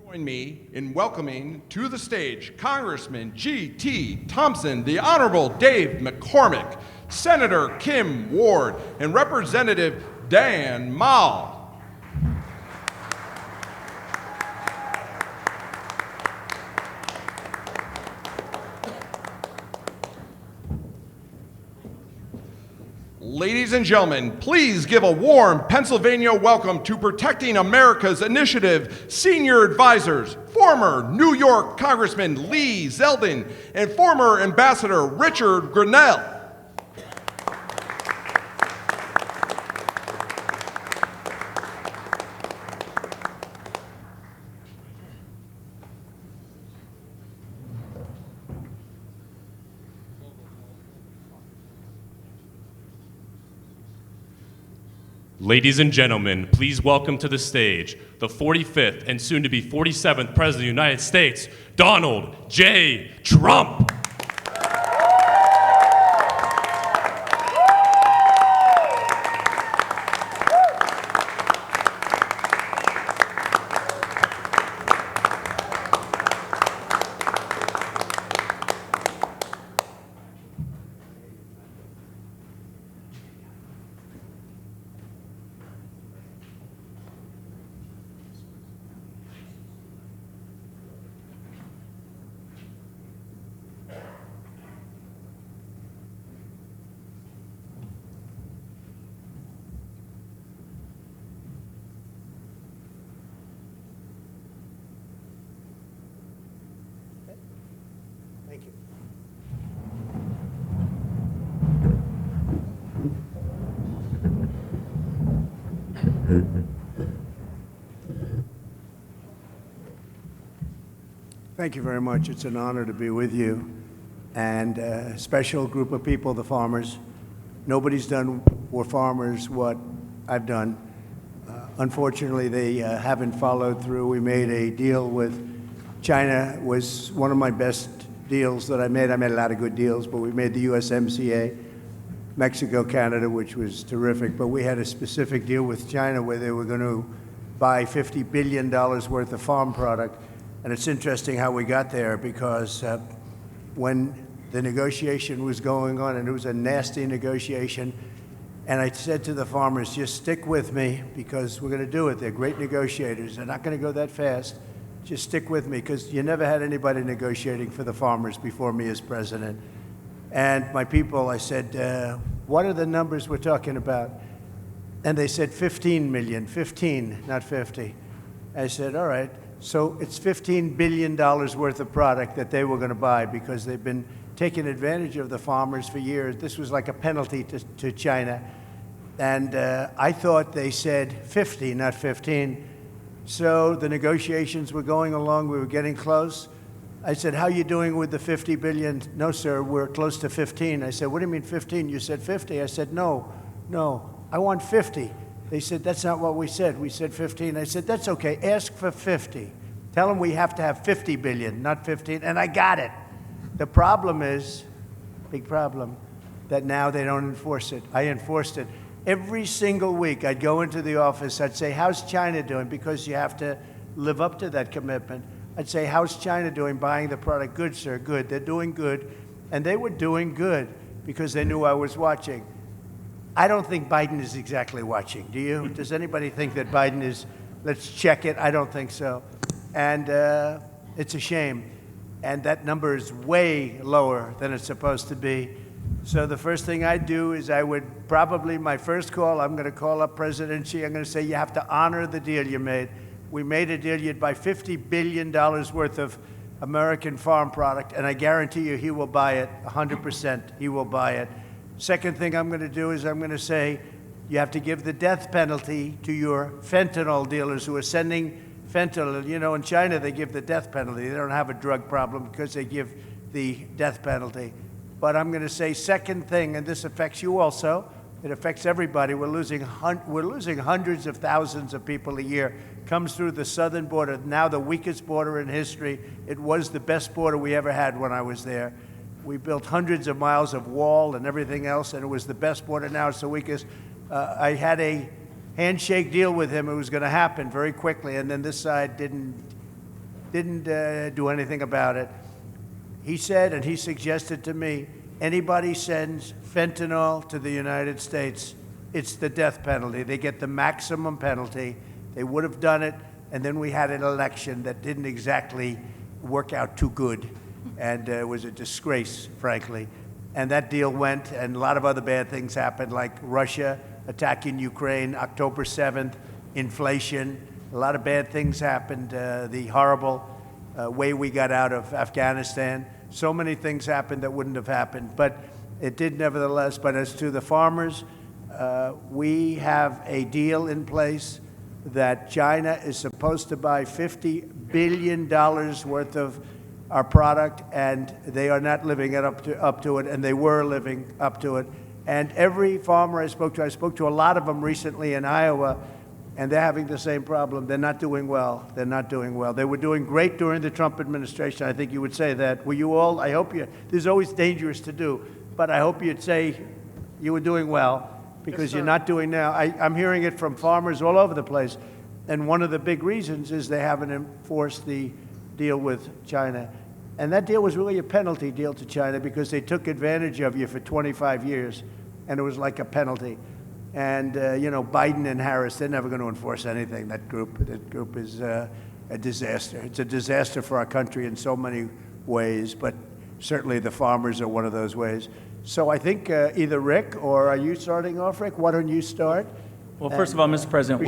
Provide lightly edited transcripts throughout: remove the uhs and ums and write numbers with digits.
Join me in welcoming to the stage Congressman G.T. Thompson, the Honorable Dave McCormick, Senator Kim Ward, and Representative Dan Mall. Ladies and gentlemen, please give a warm Pennsylvania welcome to Protecting America's Initiative Senior Advisors, former New York Congressman Lee Zeldin and former Ambassador Richard Grinnell. Ladies and gentlemen, please welcome to the stage the 45th and soon to be 47th President of the United States, Donald J. Trump. Thank you. Thank you very much. It's an honor to be with you and a special group of people, the farmers. Nobody's done for farmers what I've done. Unfortunately, they haven't followed through. We made a deal with China. Was one of my best deals that I made. I made a lot of good deals, but we made the USMCA, Mexico, Canada, which was terrific. But we had a specific deal with China where they were going to buy $50 billion worth of farm product. And it's interesting how we got there because when the negotiation was going on, and it was a nasty negotiation, and I said to the farmers, just stick with me because we're going to do it. They're great negotiators. They're not going to go that fast. Just stick with me because you never had anybody negotiating for the farmers before me as president. And my people, I said, what are the numbers we're talking about? And they said 15 million, 15, not 50. I said, all right. So it's $15 billion worth of product that they were going to buy because they've been taking advantage of the farmers for years. This was like a penalty to China. And I thought they said 50, not 15. So the negotiations were going along. We were getting close. I said, how are you doing with the 50 billion? No, sir, we're close to 15. I said, what do you mean 15? You said 50. I said, no, I want 50. They said, that's not what we said. We said 15. I said, that's okay. Ask for 50. Tell them we have to have 50 billion, not 15. And I got it. The problem is, big problem, that now they don't enforce it. I enforced it. Every single week, I'd go into the office, I'd say, how's China doing? Because you have to live up to that commitment. I'd say, how's China doing buying the product? Good, sir, good. They're doing good. And they were doing good because they knew I was watching. I don't think Biden is exactly watching. Do you? Does anybody think that Biden is, let's check it? I don't think so. And it's a shame. And that number is way lower than it's supposed to be. So the first thing I'd do is I would probably, my first call, I'm going to call up President Xi. I'm going to say, you have to honor the deal you made. We made a deal. You'd buy $50 billion worth of American farm product, and I guarantee you he will buy it 100%. He will buy it. Second thing I'm going to do is I'm going to say, you have to give the death penalty to your fentanyl dealers who are sending fentanyl. You know, in China, they give the death penalty. They don't have a drug problem because they give the death penalty. But I'm going to say second thing, and this affects you also. It affects everybody. We're losing hundreds of thousands of people a year. Comes through the southern border, now the weakest border in history. It was the best border we ever had when I was there. We built hundreds of miles of wall and everything else, and it was the best border. Now it's the weakest. I had a handshake deal with him. It was going to happen very quickly, and then this side didn't didn't do anything about it. He said, and he suggested to me, anybody sends fentanyl to the United States, it's the death penalty. They get the maximum penalty. They would have done it, and then we had an election that didn't exactly work out too good, and it was a disgrace, frankly. And that deal went, and a lot of other bad things happened, like Russia attacking Ukraine, October 7th, inflation. A lot of bad things happened, the horrible way we got out of Afghanistan. So many things happened that wouldn't have happened, but it did nevertheless. But as to the farmers, we have a deal in place that China is supposed to buy $50 billion worth of our product, and they are not living up to it, and they were living up to it. And every farmer I spoke to a lot of them recently in Iowa, and they're having the same problem. They're not doing well. They're not doing well. They were doing great during the Trump administration. I think you would say that. Were you all? I hope you. This is always dangerous to do, but I hope you'd say you were doing well, because you're not doing now. I'm hearing it from farmers all over the place, and one of the big reasons is they haven't enforced the deal with China. And that deal was really a penalty deal to China, because they took advantage of you for 25 years, and it was like a penalty. And, Biden and Harris, they're never going to enforce anything. That group is a disaster. It's a disaster for our country in so many ways, but certainly the farmers are one of those ways. So I think either Rick, or are you starting off, Rick? Why don't you start? Well, first of all, Mr. President,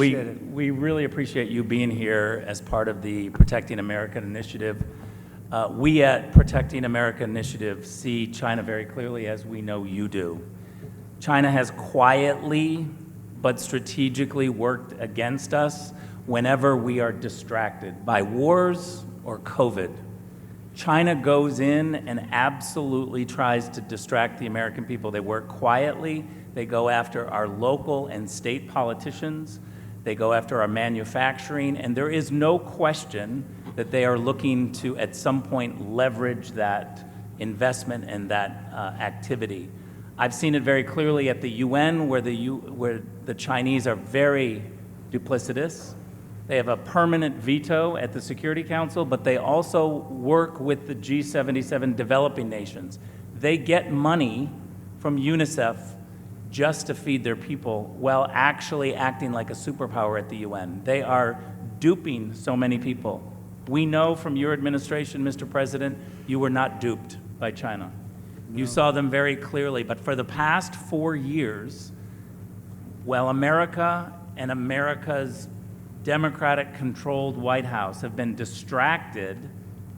we really appreciate you being here as part of the Protecting America Initiative. We at Protecting America Initiative see China very clearly, as we know you do. China has quietly but strategically worked against us whenever we are distracted by wars or COVID. China goes in and absolutely tries to distract the American people. They work quietly. They go after our local and state politicians. They go after our manufacturing, and there is no question that they are looking to, at some point, leverage that investment and that activity. I've seen it very clearly at the UN, where the Chinese are very duplicitous. They have a permanent veto at the Security Council, but they also work with the G77 developing nations. They get money from UNICEF just to feed their people, while actually acting like a superpower at the UN. They are duping so many people. We know from your administration, Mr. President, you were not duped by China. You saw them very clearly, but for the past 4 years, while America and America's Democratic-controlled White House have been distracted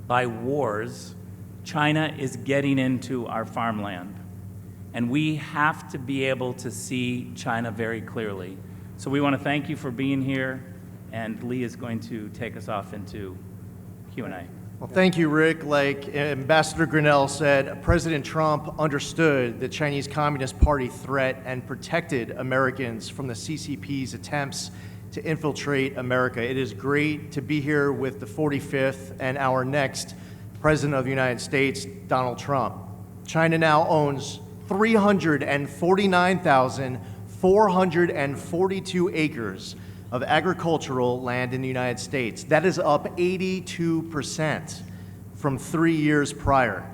by wars, China is getting into our farmland. And we have to be able to see China very clearly. So we want to thank you for being here, and Lee is going to take us off into Q&A. Well, thank you, Rick. Like Ambassador Grinnell said, President Trump understood the Chinese Communist Party threat and protected Americans from the CCP's attempts to infiltrate America. It is great to be here with the 45th and our next President of the United States, Donald Trump. China now owns 349,442 acres of agricultural land in the United States. That is up 82% from 3 years prior.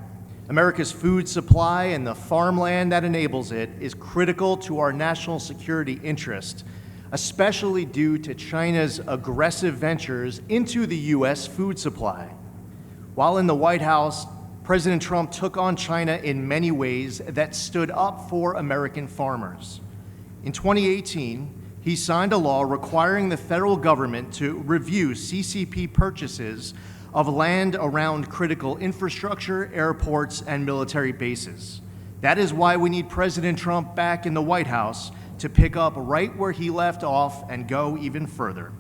America's food supply and the farmland that enables it is critical to our national security interest, especially due to China's aggressive ventures into the U.S. food supply. While in the White House, President Trump took on China in many ways that stood up for American farmers. In 2018, he signed a law requiring the federal government to review CCP purchases of land around critical infrastructure, airports, and military bases. That is why we need President Trump back in the White House to pick up right where he left off and go even further.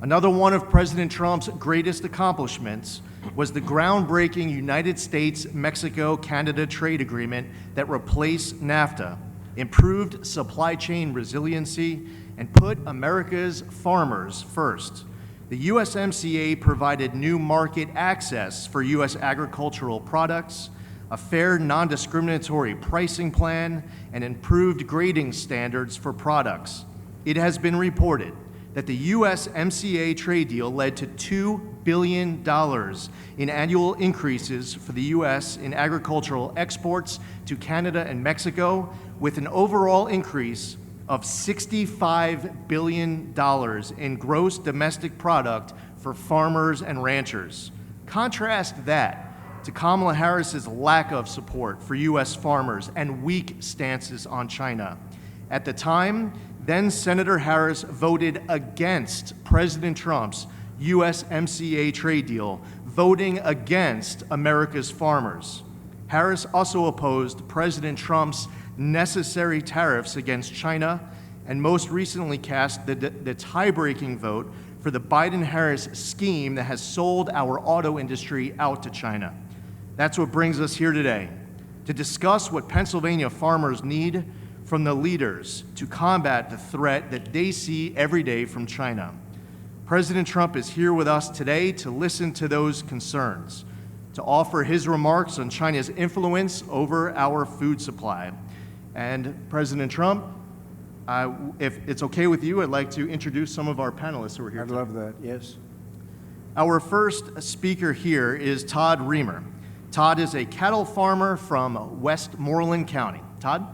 Another one of President Trump's greatest accomplishments was the groundbreaking United States-Mexico-Canada trade agreement that replaced NAFTA, improved supply chain resiliency, and put America's farmers first. The USMCA provided new market access for U.S. agricultural products, a fair, non-discriminatory pricing plan, and improved grading standards for products. It has been reported that the USMCA trade deal led to $2 billion in annual increases for the U.S. in agricultural exports to Canada and Mexico, with an overall increase of $65 billion in gross domestic product for farmers and ranchers. Contrast that to Kamala Harris's lack of support for U.S. farmers and weak stances on China. At the time, then Senator Harris voted against President Trump's USMCA trade deal, voting against America's farmers. Harris also opposed President Trump's necessary tariffs against China, and most recently cast the tie-breaking vote for the Biden-Harris scheme that has sold our auto industry out to China. That's what brings us here today, to discuss what Pennsylvania farmers need from the leaders to combat the threat that they see every day from China. President Trump is here with us today to listen to those concerns, to offer his remarks on China's influence over our food supply. And President Trump, if it's okay with you, I'd like to introduce some of our panelists who are here I'd today. love that, yes. Our first speaker here is Todd Reamer. Todd is a cattle farmer from Westmoreland County. Todd?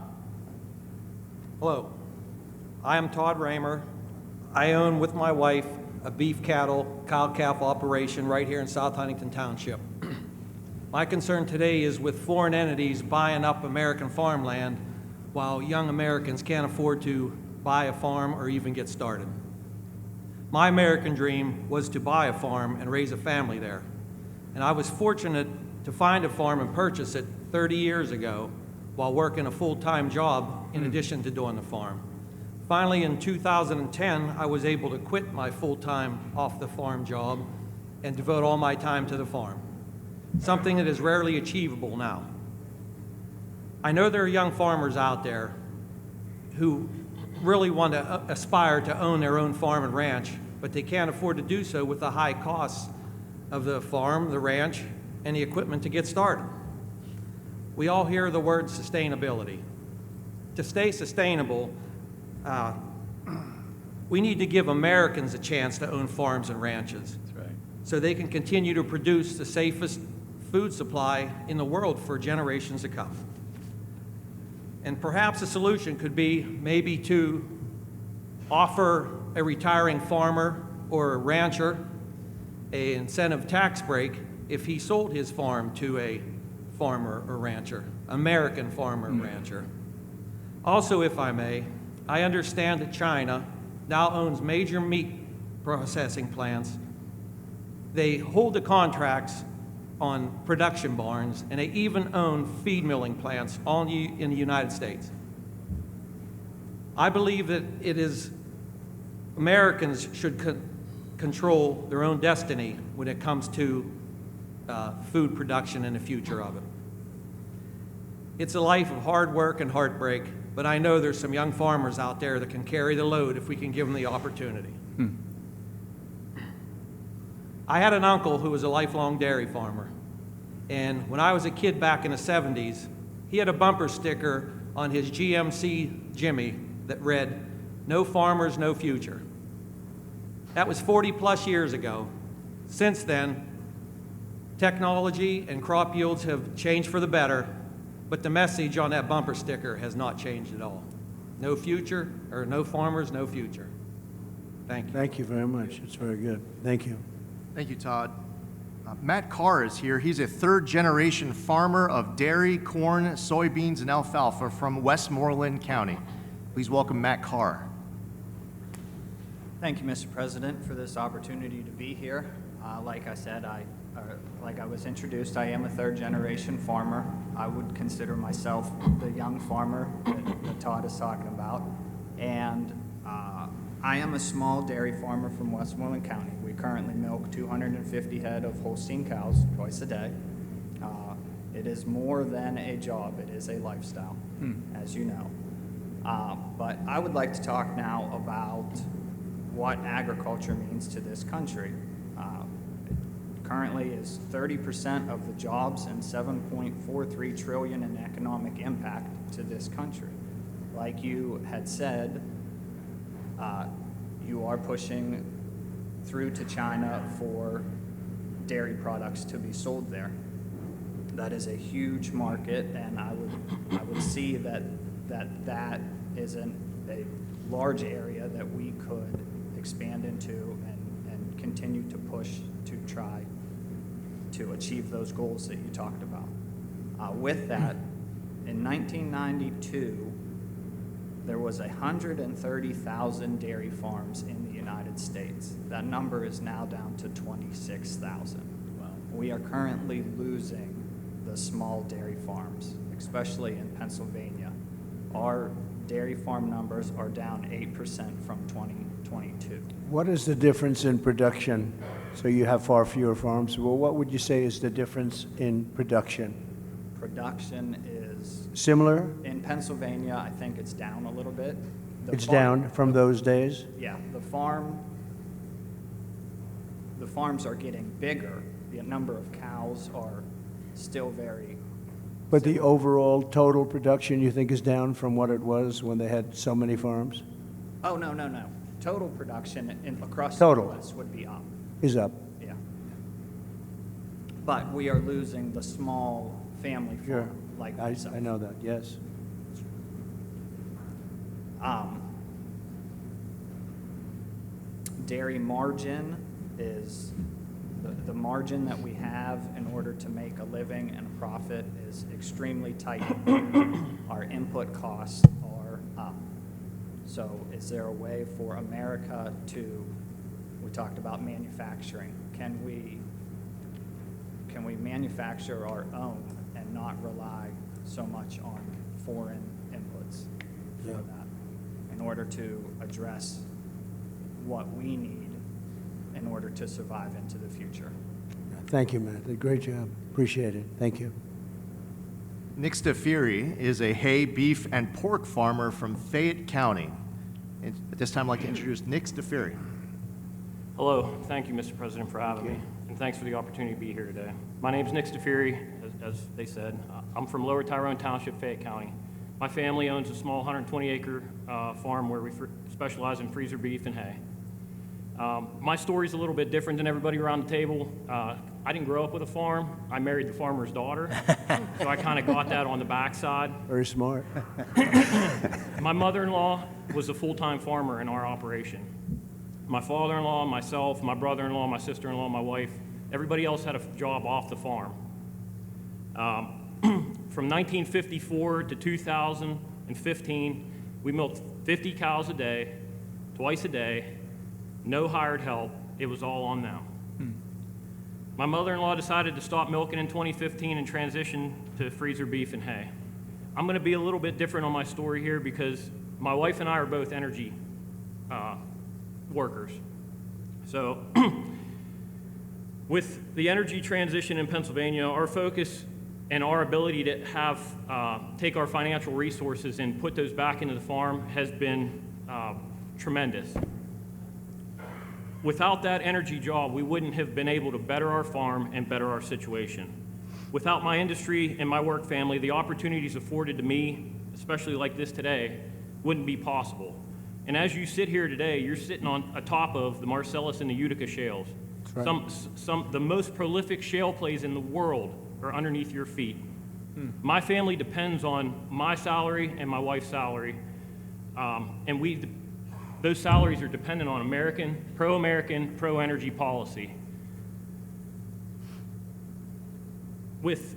Hello, I am Todd Raymer. I own with my wife a beef cattle, cow-calf operation right here in South Huntington Township. My concern today is with foreign entities buying up American farmland while young Americans can't afford to buy a farm or even get started. My American dream was to buy a farm and raise a family there. And I was fortunate to find a farm and purchase it 30 years ago while working a full-time job in addition to doing the farm. Finally, in 2010, I was able to quit my full-time off-the-farm job and devote all my time to the farm, something that is rarely achievable now. I know there are young farmers out there who really want to aspire to own their own farm and ranch, but they can't afford to do so with the high costs of the farm, the ranch, and the equipment to get started. We all hear the word sustainability. To stay sustainable, we need to give Americans a chance to own farms and ranches. That's right. So they can continue to produce the safest food supply in the world for generations to come. And perhaps a solution could be maybe to offer a retiring farmer or a rancher an incentive tax break if he sold his farm to a farmer or rancher, American farmer or rancher. Also, if I may, I understand that China now owns major meat processing plants. They hold the contracts on production barns, and they even own feed milling plants all in the United States. I believe that it is Americans should control their own destiny when it comes to food production and the future of it. It's a life of hard work and heartbreak, but I know there's some young farmers out there that can carry the load if we can give them the opportunity. I had an uncle who was a lifelong dairy farmer, and when I was a kid back in the 70s, he had a bumper sticker on his GMC Jimmy that read, "No farmers, no future." That was 40 plus years ago. Since then, technology and crop yields have changed for the better, but the message on that bumper sticker has not changed at all. No future, or no farmers, no future. Thank you. Thank you very much. It's very good. Thank you. Thank you, Todd. Matt Carr is here. He's a third-generation farmer of dairy, corn, soybeans, and alfalfa from Westmoreland County. Please welcome Matt Carr. Thank you, Mr. President, for this opportunity to be here. Like I said, like I was introduced, I am a third-generation farmer. I would consider myself the young farmer that Todd is talking about. And I am a small dairy farmer from Westmoreland County. We currently milk 250 head of Holstein cows twice a day. It is more than a job. It is a lifestyle, as you know. But I would like to talk now about what agriculture means to this country. It currently is 30% of the jobs and $7.43 trillion in economic impact to this country. Like you had said, you who are pushing through to China for dairy products to be sold there. That is a huge market, and I would see that is a large area that we could expand into and continue to push to try to achieve those goals that you talked about. With that, in 1992, there was 130,000 dairy farms in the United States. That number is now down to 26,000. Wow. We are currently losing the small dairy farms, especially in Pennsylvania. Our dairy farm numbers are down 8% from 2022. What is the difference in production? So you have far fewer farms. Well, what would you say is the difference in production? Production is, Similar? in Pennsylvania, I think it's down a little bit. It's down from those days? Yeah, the farms are getting bigger. The number of cows are still very. But the overall total production you think is down from what it was when they had so many farms? Oh, no. Total production across Total. the U.S. would be up. Is up. Yeah. But we are losing the small family Sure. farm like myself. I know that, yes. Dairy margin is the margin that we have in order to make a living and a profit is extremely tight. Our input costs are up. So is there a way for America to, we talked about manufacturing, can we manufacture our own and not rely so much on foreign inputs for that in order to address what we need in order to survive into the future? Thank you, Matt. Great job. Appreciate it. Thank you. Nick Stafiri is a hay, beef, and pork farmer from Fayette County. And at this time, I'd like to introduce Nick Stafiri. Hello. Thank you, Mr. President, for having me, and thanks for the opportunity to be here today. My name is Nick Stafiri, as they said. I'm from Lower Tyrone Township, Fayette County. My family owns a small 120-acre farm where we specialize in freezer beef and hay. My story's a little bit different than everybody around the table. I didn't grow up with a farm. I married the farmer's daughter, so I kind of got that on the backside. Very smart. My mother-in-law was a full-time farmer in our operation. My father-in-law, myself, my brother-in-law, my sister-in-law, my wife, everybody else had a job off the farm. From 1954 to 2015, we milked 50 cows a day, twice a day, no hired help. It was all on them. My mother-in-law decided to stop milking in 2015 and transition to freezer beef and hay. I'm going to be a little bit different on my story here because my wife and I are both energy workers. So with the energy transition in Pennsylvania, our focus and our ability to have take our financial resources and put those back into the farm has been tremendous. Without that energy job, we wouldn't have been able to better our farm and better our situation. Without my industry and my work family, the opportunities afforded to me, especially like this today, wouldn't be possible. And as you sit here today, you're sitting on atop of the Marcellus and the Utica shales. Right. The most prolific shale plays in the world are underneath your feet. My family depends on my salary and my wife's salary, and those salaries are dependent on pro-American, pro-energy policy. With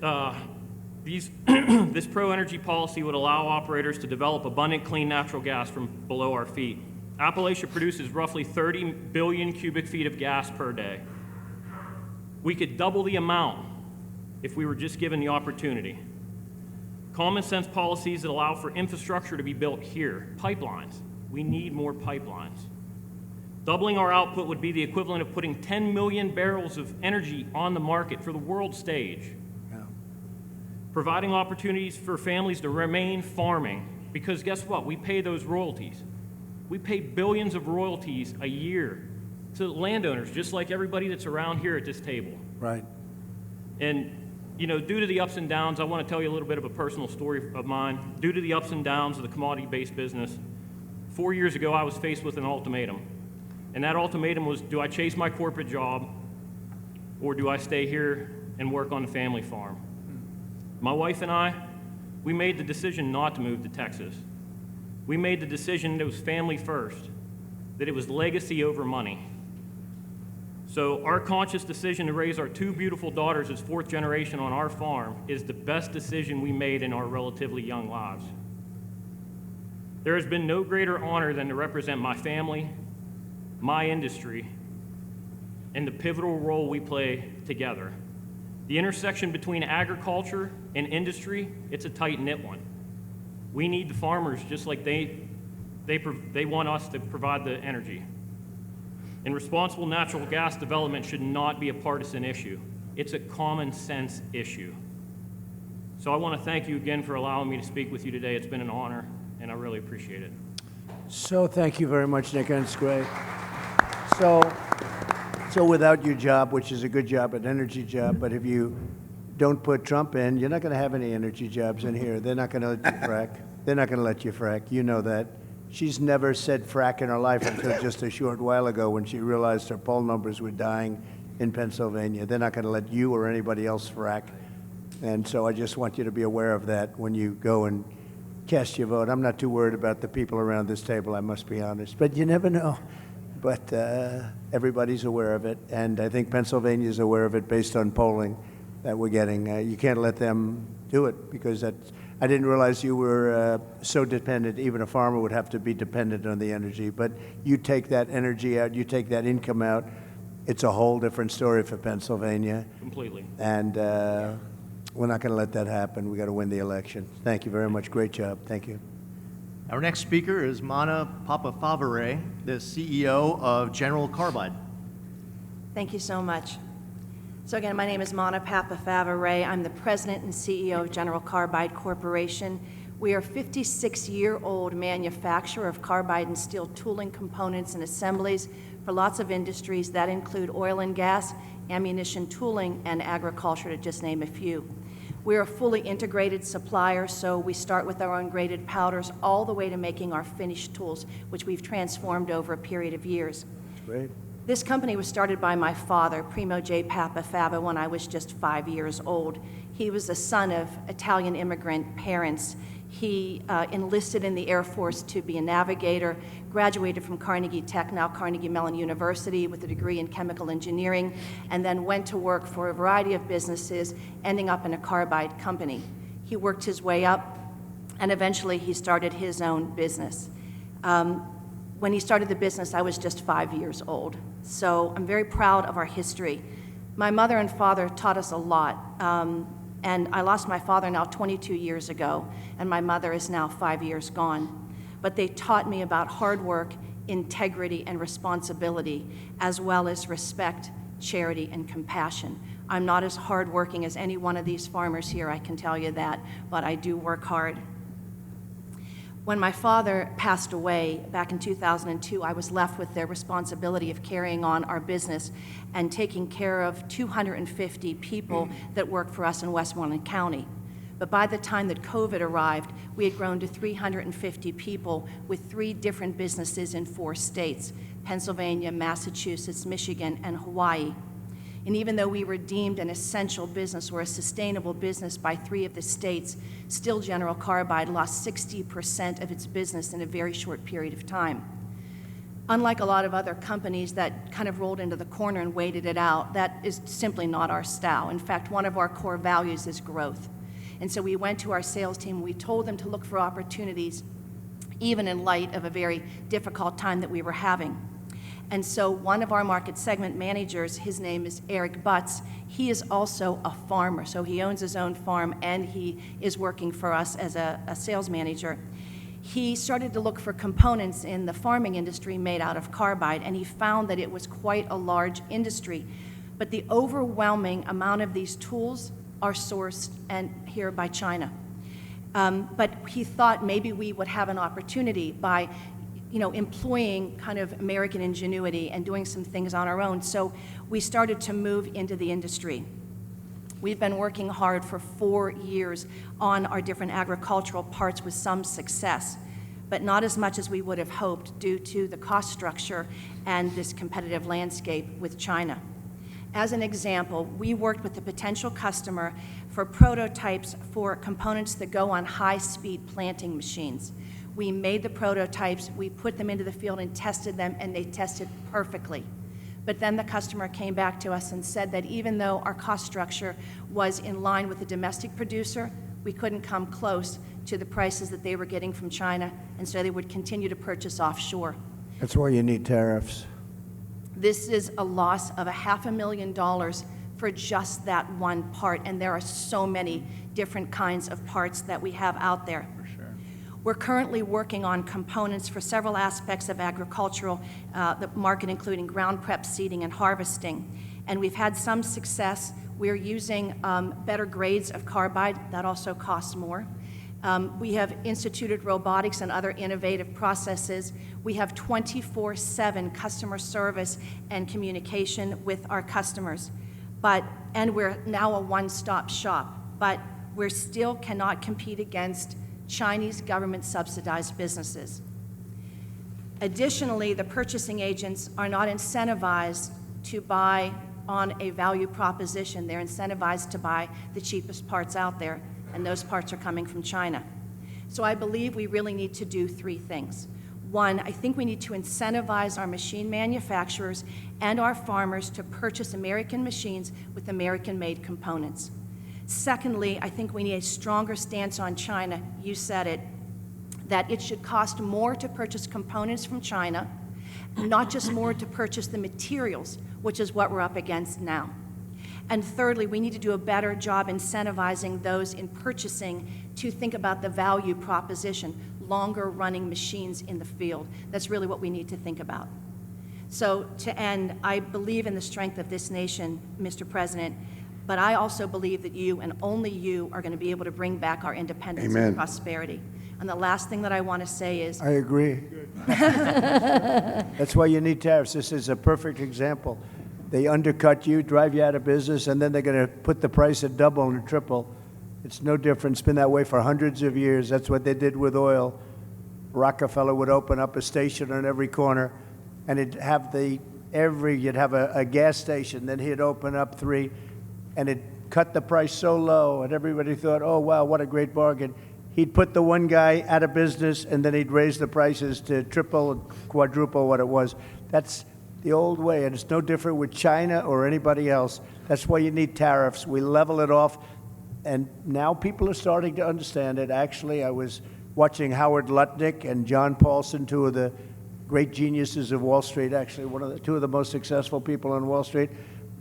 this pro-energy policy would allow operators to develop abundant clean natural gas from below our feet. Appalachia produces roughly 30 billion cubic feet of gas per day. We could double the amount if we were just given the opportunity. Common sense policies that allow for infrastructure to be built here. Pipelines. We need more pipelines. Doubling our output would be the equivalent of putting 10 million barrels of energy on the market for the world stage. Yeah. Providing opportunities for families to remain farming, because guess what? We pay those royalties. We pay billions of royalties a year to landowners, just like everybody that's around here at this table. Right. And due to the ups and downs, I want to tell you a little bit of a personal story of mine. Due to the ups and downs of the commodity-based business, 4 years ago, I was faced with an ultimatum. And that ultimatum was, do I chase my corporate job or do I stay here and work on the family farm? My wife and I, we made the decision not to move to Texas. We made the decision that it was family first, that it was legacy over money. So our conscious decision to raise our two beautiful daughters as fourth generation on our farm is the best decision we made in our relatively young lives. There has been no greater honor than to represent my family, my industry, and the pivotal role we play together. The intersection between agriculture and industry, it's a tight-knit one. We need the farmers just like they want us to provide the energy. And responsible natural gas development should not be a partisan issue. It's a common sense issue. So I want to thank you again for allowing me to speak with you today. It's been an honor, and I really appreciate it. So thank you very much, Nick, and it's great. So without your job, which is a good job, an energy job, but if you don't put Trump in, you're not going to have any energy jobs in here. They're not going to let you frack. They're not going to let you frack. You know that. She's never said frack in her life until just a short while ago when she realized her poll numbers were dying in Pennsylvania. They're not going to let you or anybody else frack. And so I just want you to be aware of that when you go and cast your vote. I'm not too worried about the people around this table, I must be honest. But you never know. But everybody's aware of it. And I think Pennsylvania's aware of it based on polling that we're getting. You can't let them do it because that's... I didn't realize you were so dependent. Even a farmer would have to be dependent on the energy. But you take that energy out, you take that income out, it's a whole different story for Pennsylvania. Completely. And we're not going to let that happen. We got to win the election. Thank you very much. Great job. Thank you. Our next speaker is Mana Papafavare, the CEO of General Carbide. Thank you so much. So again, my name is Mana Papafavare. I'm the president and CEO of General Carbide Corporation. We are a 56-year-old manufacturer of carbide and steel tooling components and assemblies for lots of industries that include oil and gas, ammunition tooling, and agriculture, to just name a few. We're a fully integrated supplier, so we start with our ungraded powders all the way to making our finished tools, which we've transformed over a period of years. Great. This company was started by my father, Primo J. Papafava, when I was just 5 years old. He was the son of Italian immigrant parents. He enlisted in the Air Force to be a navigator, graduated from Carnegie Tech, now Carnegie Mellon University, with a degree in chemical engineering, and then went to work for a variety of businesses, ending up in a carbide company. He worked his way up, and eventually he started his own business. When he started the business, I was just 5 years old. So I'm very proud of our history. My mother and father taught us a lot. And I lost my father now 22 years ago, and my mother is now 5 years gone. But they taught me about hard work, integrity, and responsibility, as well as respect, charity, and compassion. I'm not as hardworking as any one of these farmers here, I can tell you that, but I do work hard. When my father passed away back in 2002, I was left with the responsibility of carrying on our business and taking care of 250 people that work for us in Westmoreland County. But by the time that COVID arrived, we had grown to 350 people with 3 different businesses in 4 states: Pennsylvania, Massachusetts, Michigan, and Hawaii. And even though we were deemed an essential business or a sustainable business by 3 of the states, still General Carbide lost 60% of its business in a very short period of time. Unlike a lot of other companies that kind of rolled into the corner and waited it out, that is simply not our style. In fact, one of our core values is growth. And so we went to our sales team, we told them to look for opportunities, even in light of a very difficult time that we were having. And so one of our market segment managers, his name is Eric Butts, he is also a farmer. So he owns his own farm and he is working for us as a sales manager. He started to look for components in the farming industry made out of carbide, and he found that it was quite a large industry. But the overwhelming amount of these tools are sourced here by China. But he thought maybe we would have an opportunity by employing kind of American ingenuity and doing some things on our own. So we started to move into the industry. We've been working hard for 4 years on our different agricultural parts with some success. but not as much as we would have hoped due to the cost structure and this competitive landscape with China. As an example, we worked with a potential customer for prototypes for components that go on high-speed planting machines. We made the prototypes, we put them into the field and tested them, and they tested perfectly. But then the customer came back to us and said that even though our cost structure was in line with the domestic producer, we couldn't come close to the prices that they were getting from China, and so they would continue to purchase offshore. That's why you need tariffs. This is a loss of $500,000 for just that one part, and there are so many different kinds of parts that we have out there. For sure. We're currently working on components for several aspects of agricultural, the market including ground prep, seeding, and harvesting. And we've had some success. We're using better grades of carbide. That also costs more. We have instituted robotics and other innovative processes. We have 24/7 customer service and communication with our customers. And we're now a one-stop shop, but we still cannot compete against Chinese government-subsidized businesses. Additionally, the purchasing agents are not incentivized to buy on a value proposition. They're incentivized to buy the cheapest parts out there, and those parts are coming from China. So I believe we really need to do three things. One, I think we need to incentivize our machine manufacturers and our farmers to purchase American machines with American-made components. Secondly, I think we need a stronger stance on China. You said it, that it should cost more to purchase components from China, not just more to purchase the materials, which is what we're up against now. And thirdly, we need to do a better job incentivizing those in purchasing to think about the value proposition, longer running machines in the field. That's really what we need to think about. So to end, I believe in the strength of this nation, Mr. President, but I also believe that you and only you are going to be able to bring back our independence Amen. and prosperity. And the last thing that I want to say is, I agree. That's why you need tariffs. This is a perfect example. They undercut you, drive you out of business, and then they're going to put the price at double and triple. It's no different. It's been that way for hundreds of years. That's what they did with oil. Rockefeller would open up a station on every corner, and you'd have a gas station. Then he'd open up 3, and it cut the price so low, and everybody thought, oh, wow, what a great bargain. He'd put the one guy out of business, and then he'd raise the prices to triple, quadruple what it was. That's the old way, and it's no different with China or anybody else. That's why you need tariffs. We level it off, and now people are starting to understand it. Actually, I was watching Howard Lutnick and John Paulson, 2 of the great geniuses of Wall Street, actually 2 of the most successful people on Wall Street,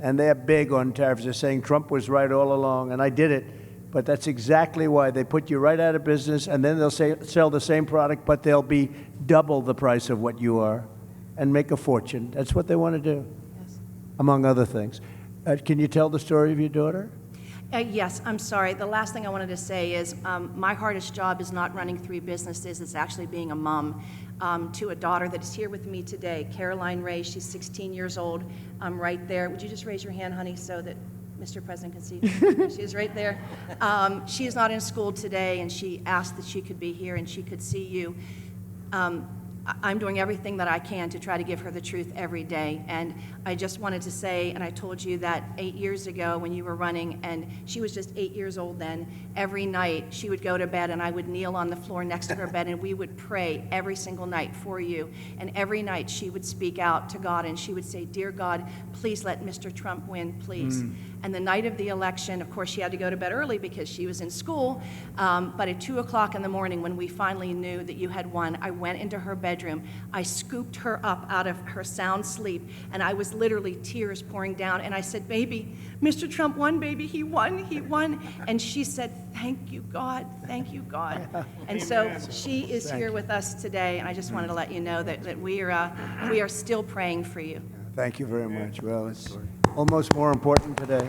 and they're big on tariffs. They're saying Trump was right all along, and I did it. But that's exactly why. They put you right out of business, and then they'll sell the same product, but they'll be double the price of what you are and make a fortune. That's what they want to do, yes. Among other things. Can you tell the story of your daughter? Yes, I'm sorry. The last thing I wanted to say is my hardest job is not running 3 businesses. It's actually being a mom to a daughter that is here with me today, Caroline Ray. She's 16 years old. Right there. Would you just raise your hand, honey, so that Mr. President can see you? She's right there. She is not in school today, and she asked that she could be here and she could see you. I'm doing everything that I can to try to give her the truth every day. And I just wanted to say, and I told you that 8 years ago when you were running, and she was just 8 years old then, every night she would go to bed and I would kneel on the floor next to her bed and we would pray every single night for you. And every night she would speak out to God and she would say, "Dear God, please let Mr. Trump win, please." And the night of the election, of course, she had to go to bed early because she was in school. But at 2 o'clock in the morning, when we finally knew that you had won, I went into her bedroom. I scooped her up out of her sound sleep, and I was literally tears pouring down. And I said, "Baby, Mr. Trump won, baby. He won, he won." And she said, "Thank you, God. Thank you, God." And so she is here with us today, and I just wanted to let you know that we are still praying for you. Thank you very much. Well, it's almost more important today.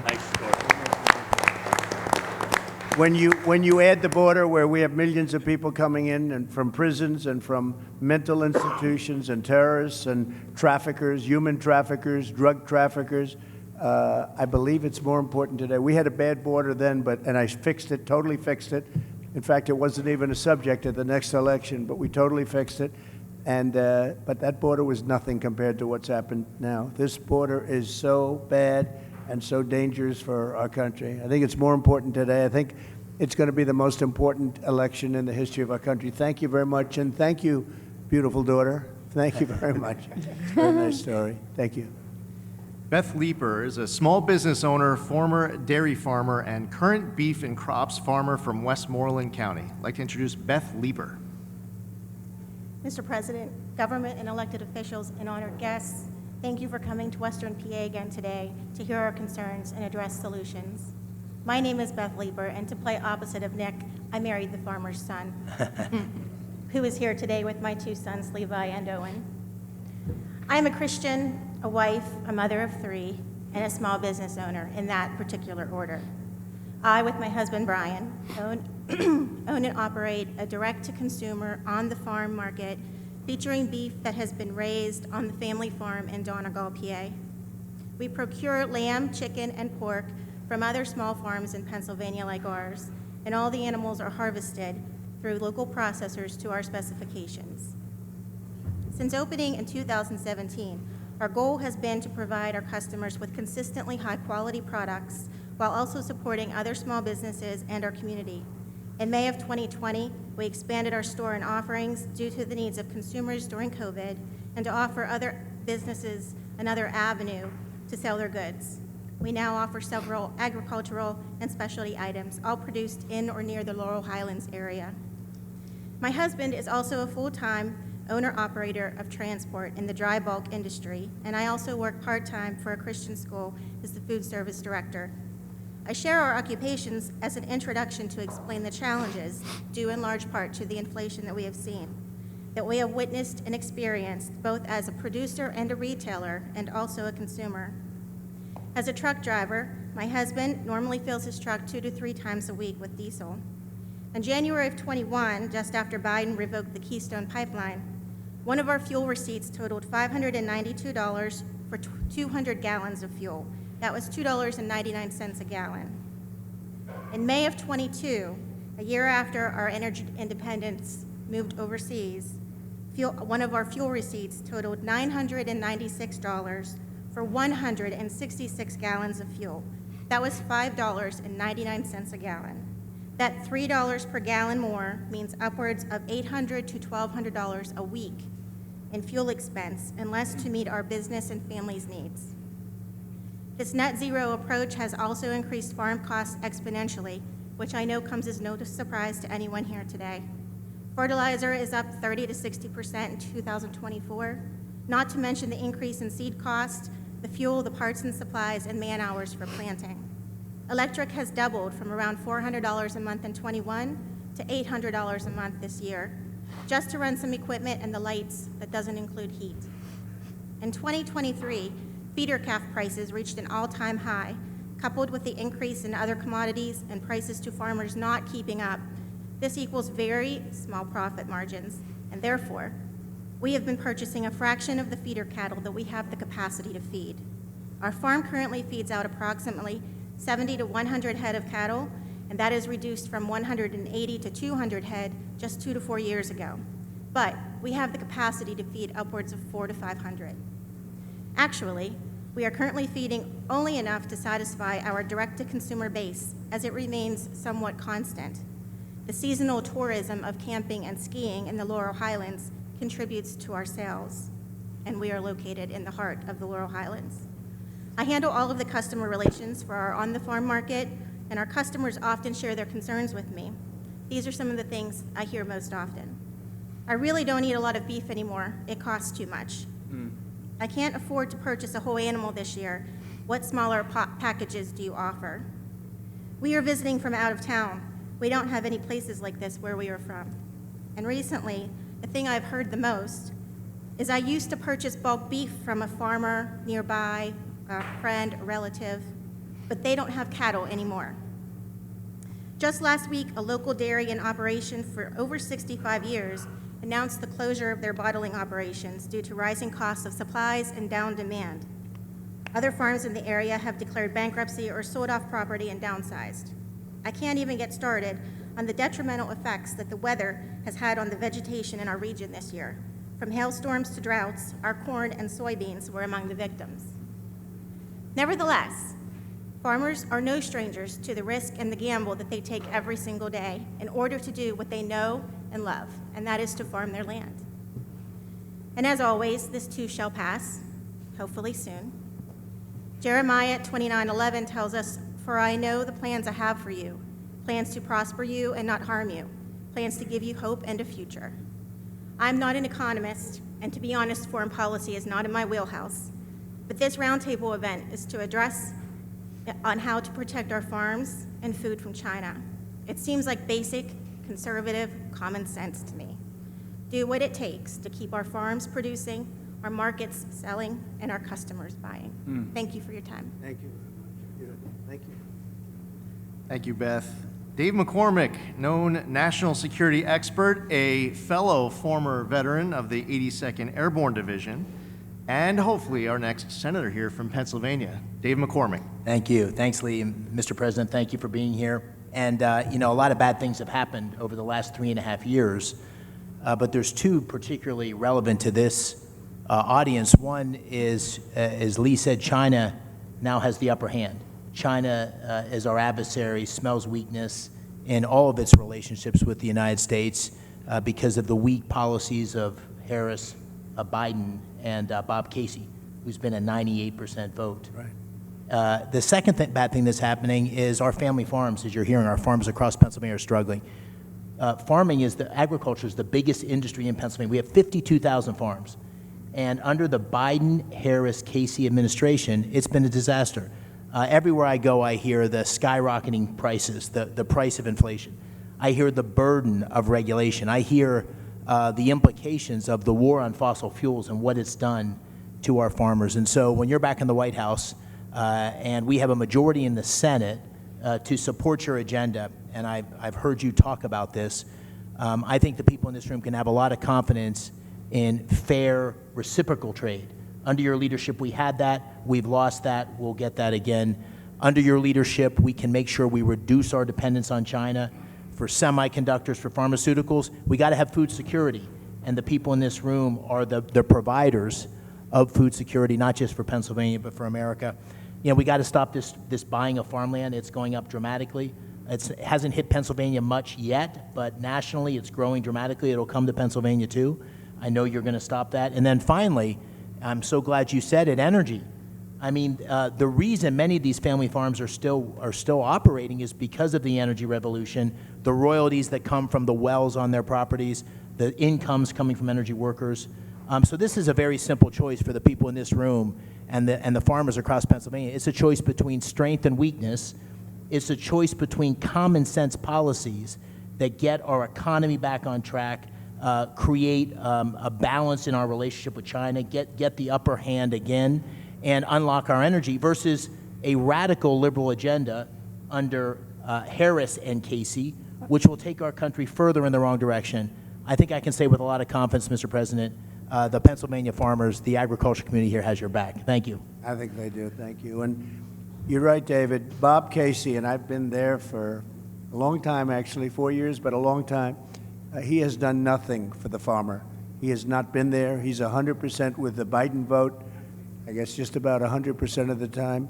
When you add the border where we have millions of people coming in and from prisons and from mental institutions and terrorists and traffickers, human traffickers, drug traffickers, I believe it's more important today. We had a bad border then, and I fixed it, totally fixed it. In fact, it wasn't even a subject at the next election, but we totally fixed it. And, but that border was nothing compared to what's happened now. This border is so bad and so dangerous for our country. I think it's more important today. I think it's going to be the most important election in the history of our country. Thank you very much, and thank you, beautiful daughter. Thank you very much. It's a very nice story. Thank you. Beth Leeper is a small business owner, former dairy farmer, and current beef and crops farmer from Westmoreland County. I'd like to introduce Beth Leeper. Mr. President, government and elected officials, and honored guests, thank you for coming to Western PA again today to hear our concerns and address solutions. My name is Beth Leeper, and to play opposite of Nick, I married the farmer's son, who is here today with my two sons, Levi and Owen. I am a Christian, a wife, a mother of three, and a small business owner in that particular order. I, with my husband Brian, own and operate a direct-to-consumer on-the-farm market featuring beef that has been raised on the family farm in Donegal, PA. We procure lamb, chicken, and pork from other small farms in Pennsylvania like ours, and all the animals are harvested through local processors to our specifications. Since opening in 2017, our goal has been to provide our customers with consistently high-quality products while also supporting other small businesses and our community. In May of 2020, we expanded our store and offerings due to the needs of consumers during COVID and to offer other businesses another avenue to sell their goods. We now offer several agricultural and specialty items, all produced in or near the Laurel Highlands area. My husband is also a full-time owner-operator of transport in the dry bulk industry, and I also work part-time for a Christian school as the food service director. I share our occupations as an introduction to explain the challenges, due in large part to the inflation that we have seen, that we have witnessed and experienced both as a producer and a retailer, and also a consumer. As a truck driver, my husband normally fills his truck 2 to 3 times a week with diesel. In January of 21, just after Biden revoked the Keystone Pipeline, one of our fuel receipts totaled $592 for 200 gallons of fuel. That was $2.99 a gallon. In May of 22, a year after our energy independence moved overseas, one of our fuel receipts totaled $996 for 166 gallons of fuel. That was $5.99 a gallon. That $3 per gallon more means upwards of $800 to $1,200 a week in fuel expense, unless to meet our business and family's needs. This net zero approach has also increased farm costs exponentially, which I know comes as no surprise to anyone here today. Fertilizer is up 30 to 60% in 2024, not to mention the increase in seed cost, the fuel, the parts and supplies, and man hours for planting. Electric has doubled from around $400 a month in 21 to $800 a month this year, just to run some equipment and the lights that doesn't include heat. In 2023, feeder calf prices reached an all-time high, coupled with the increase in other commodities and prices to farmers not keeping up. This equals very small profit margins, and therefore, we have been purchasing a fraction of the feeder cattle that we have the capacity to feed. Our farm currently feeds out approximately 70 to 100 head of cattle, and that is reduced from 180 to 200 head just 2 to 4 years ago. But we have the capacity to feed upwards of 400 to 500. Actually, we are currently feeding only enough to satisfy our direct-to-consumer base, as it remains somewhat constant. The seasonal tourism of camping and skiing in the Laurel Highlands contributes to our sales, and we are located in the heart of the Laurel Highlands. I handle all of the customer relations for our on-the-farm market, and our customers often share their concerns with me. These are some of the things I hear most often. I really don't eat a lot of beef anymore. It costs too much. I can't afford to purchase a whole animal this year. What smaller packages do you offer? We are visiting from out of town. We don't have any places like this where we are from. And recently, the thing I've heard the most is I used to purchase bulk beef from a farmer nearby, a friend, a relative, but they don't have cattle anymore. Just last week, a local dairy in operation for over 65 years announced the closure of their bottling operations due to rising costs of supplies and down demand. Other farms in the area have declared bankruptcy or sold off property and downsized. I can't even get started on the detrimental effects that the weather has had on the vegetation in our region this year. From hailstorms to droughts, our corn and soybeans were among the victims. Nevertheless, farmers are no strangers to the risk and the gamble that they take every single day in order to do what they know and love, and that is to farm their land. And as always, this too shall pass, hopefully soon. Jeremiah 29:11 tells us, "For I know the plans I have for you, plans to prosper you and not harm you, plans to give you hope and a future." I'm not an economist, and to be honest, foreign policy is not in my wheelhouse, but this roundtable event is to address on how to protect our farms and food from China. It seems like basic, conservative, common sense to me. Do what it takes to keep our farms producing, our markets selling, and our customers buying. Thank you for your time. Thank you very much. Thank you. Thank you, Beth. Dave McCormick, known national security expert, a fellow former veteran of the 82nd Airborne Division, and hopefully our next senator here from Pennsylvania, Dave McCormick. Thank you. Thanks, Lee. And Mr. President, thank you for being here. And, you know, a lot of bad things have happened over the last 3.5 years, but there's two particularly relevant to this audience. One is, as Lee said, China now has the upper hand. China is our adversary, smells weakness in all of its relationships with the United States because of the weak policies of Harris, Biden, and Bob Casey, who's been a 98% vote. Right. The second bad thing that's happening is our family farms, as you're hearing, our farms across Pennsylvania are struggling. Agriculture is the biggest industry in Pennsylvania. We have 52,000 farms. And under the Biden, Harris, Casey administration, it's been a disaster. Everywhere I go, I hear the skyrocketing prices, the price of inflation. I hear the burden of regulation. I hear the implications of the war on fossil fuels and what it's done to our farmers. And so when you're back in the White House and we have a majority in the Senate to support your agenda, and I've heard you talk about this, I think the people in this room can have a lot of confidence in fair reciprocal trade. Under your leadership, we had that. We've lost that. We'll get that again. Under your leadership, we can make sure we reduce our dependence on China for semiconductors, for pharmaceuticals. We got to have food security, and the people in this room are the providers of food security, not just for Pennsylvania, but for America. You know, we got to stop this buying of farmland. It's going up dramatically. It hasn't hit Pennsylvania much yet, but nationally it's growing dramatically. It'll come to Pennsylvania too. I know you're going to stop that. And then finally, I'm so glad you said it, energy. I mean, the reason many of these family farms are still operating is because of the energy revolution, the royalties that come from the wells on their properties, the incomes coming from energy workers. So this is a very simple choice for the people in this room and the farmers across Pennsylvania. It's a choice between strength and weakness. It's a choice between common sense policies that get our economy back on track, create a balance in our relationship with China, get the upper hand again, and unlock our energy versus a radical liberal agenda under Harris and Casey, which will take our country further in the wrong direction. I think I can say with a lot of confidence, Mr. President, the Pennsylvania farmers, the agriculture community here has your back. Thank you. I think they do. Thank you. And you're right, David. Bob Casey, and I've been there for a long time, actually, 4 years, but a long time. He has done nothing for the farmer. He has not been there. He's 100% with the Biden vote, I guess just about 100% of the time.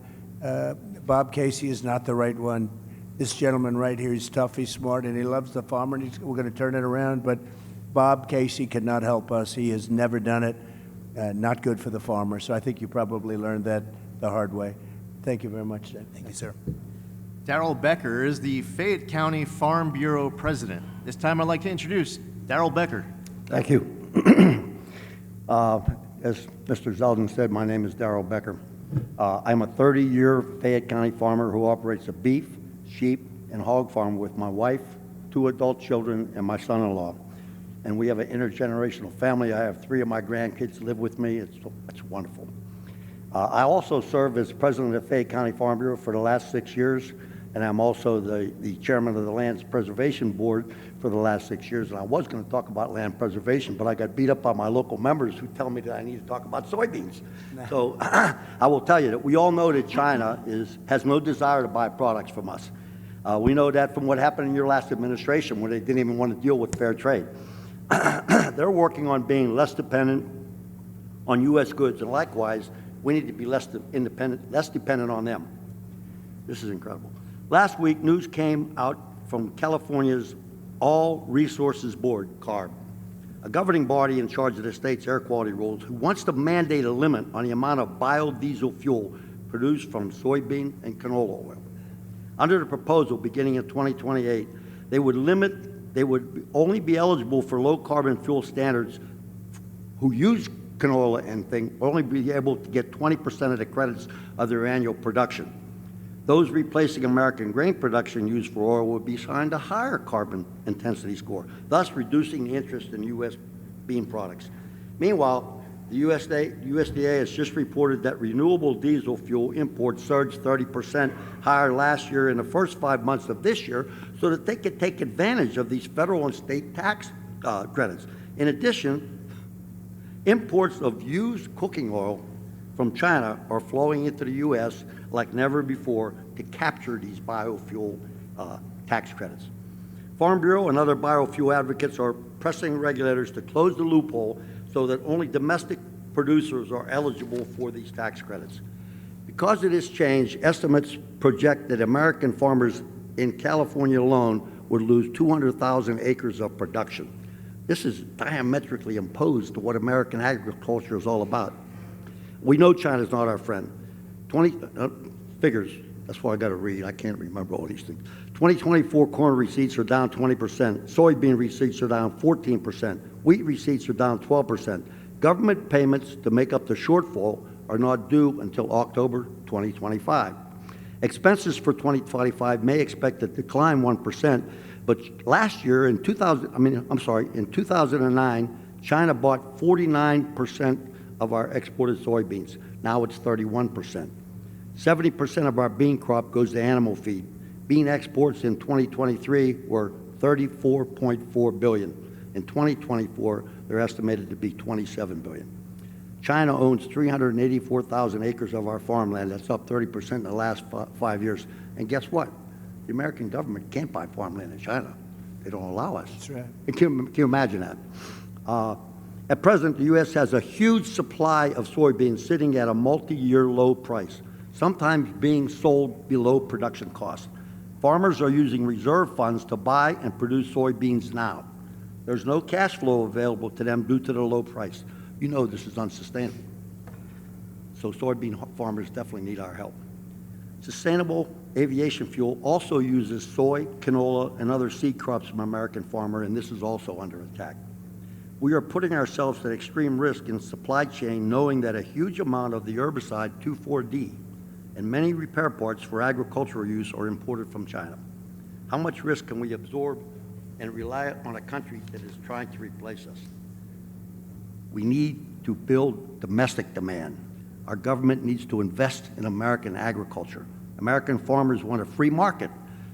Bob Casey is not the right one. This gentleman right here, he's tough, he's smart, and he loves the farmer, and we're going to turn it around. But Bob Casey cannot help us. He has never done it. Not good for the farmer. So I think you probably learned that the hard way. Thank you very much, Dan. Thank you, sir. Darrell Becker is the Fayette County Farm Bureau President. This time I'd like to introduce Darrell Becker. Thank you. As Mr. Zeldin said, my name is Darrell Becker. I'm a 30-year Fayette County farmer who operates a beef, sheep, and hog farm with my wife, 2 adult children, and my son-in-law. And we have an intergenerational family. I have 3 of my grandkids live with me. It's wonderful. I also serve as president of Fayette County Farm Bureau for the last 6 years, and I'm also the chairman of the Land Preservation Board for the last 6 years. And I was going to talk about land preservation, but I got beat up by my local members who tell me that I need to talk about soybeans. So I will tell you that we all know that China has no desire to buy products from us. We know that from what happened in your last administration, where they didn't even want to deal with fair trade. They're working on being less dependent on U.S. goods, and likewise, we need to be less dependent on them. This is incredible. Last week, news came out from California's All Resources Board, CARB, a governing body in charge of the state's air quality rules, who wants to mandate a limit on the amount of biodiesel fuel produced from soybean and canola oil. Under the proposal, beginning in 2028, they would only be eligible for low-carbon fuel standards who use canola and thing, will only be able to get 20% of the credits of their annual production. Those replacing American grain production used for oil would be assigned a higher carbon intensity score, thus reducing the interest in U.S. bean products. Meanwhile, the USDA has just reported that renewable diesel fuel imports surged 30% higher last year in the first 5 months of this year so that they could take advantage of these federal and state tax credits. In addition, imports of used cooking oil from China are flowing into the U.S. like never before to capture these biofuel tax credits. Farm Bureau and other biofuel advocates are pressing regulators to close the loophole so that only domestic producers are eligible for these tax credits. Because of this change, estimates project that American farmers in California alone would lose 200,000 acres of production. This is diametrically opposed to what American agriculture is all about. We know China's not our friend. Figures, that's why I got to read. I can't remember all these things. 2024 corn receipts are down 20%. Soybean receipts are down 14%. Wheat receipts are down 12%. Government payments to make up the shortfall are not due until October 2025. Expenses for 2025 may expect to decline 1%, but last year in 2009, China bought 49% of our exported soybeans. Now it's 31%. 70% of our bean crop goes to animal feed. Bean exports in 2023 were $34.4 billion. In 2024, they're estimated to be $27 billion. China owns 384,000 acres of our farmland. That's up 30% in the last 5 years. And guess what? The American government can't buy farmland in China. They don't allow us. That's right. Can you imagine that? At present, the U.S. has a huge supply of soybeans sitting at a multi-year low price, sometimes being sold below production cost. Farmers are using reserve funds to buy and produce soybeans now. There's no cash flow available to them due to the low price. You know this is unsustainable. So soybean farmers definitely need our help. Sustainable aviation fuel also uses soy, canola, and other seed crops from American farmer, and this is also under attack. We are putting ourselves at extreme risk in supply chain, knowing that a huge amount of the herbicide 2,4-D and many repair parts for agricultural use are imported from China. How much risk can we absorb and rely on a country that is trying to replace us? We need to build domestic demand. Our government needs to invest in American agriculture. American farmers want a free market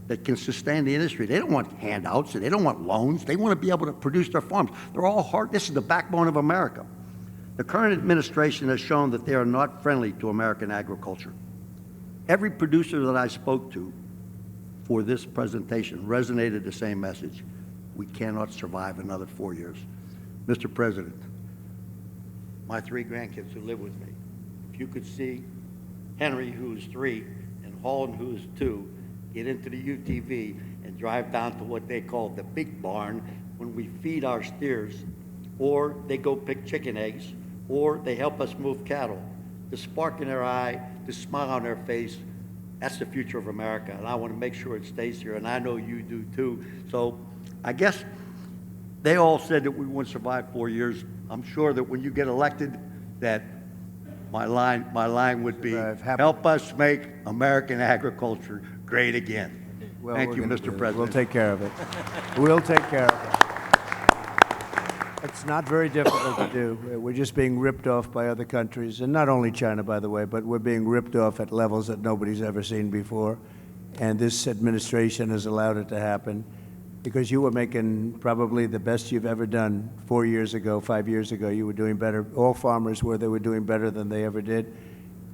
that can sustain the industry. They don't want handouts, they don't want loans. They want to be able to produce their farms. They're all hard. This is the backbone of America. The current administration has shown that they are not friendly to American agriculture. Every producer that I spoke to for this presentation resonated the same message. We cannot survive another 4 years. Mr. President, my 3 grandkids who live with me, if you could see Henry, who's 3, and Holland, who's 2, get into the UTV and drive down to what they call the big barn when we feed our steers, or they go pick chicken eggs, or they help us move cattle. The spark in their eye, the smile on their face, that's the future of America, and I want to make sure it stays here, and I know you do too. So I guess they all said that we wouldn't survive 4 years. I'm sure that when you get elected, that my line would be, help us make American agriculture great again. Well, Thank you, Mr. President. We'll take care of it. We'll take care of it. It's not very difficult to do. We're just being ripped off by other countries, and not only China, by the way, but we're being ripped off at levels that nobody's ever seen before. And this administration has allowed it to happen because you were making probably the best you've ever done 4 years ago, 5 years ago. You were doing better. All farmers were. They were doing better than they ever did.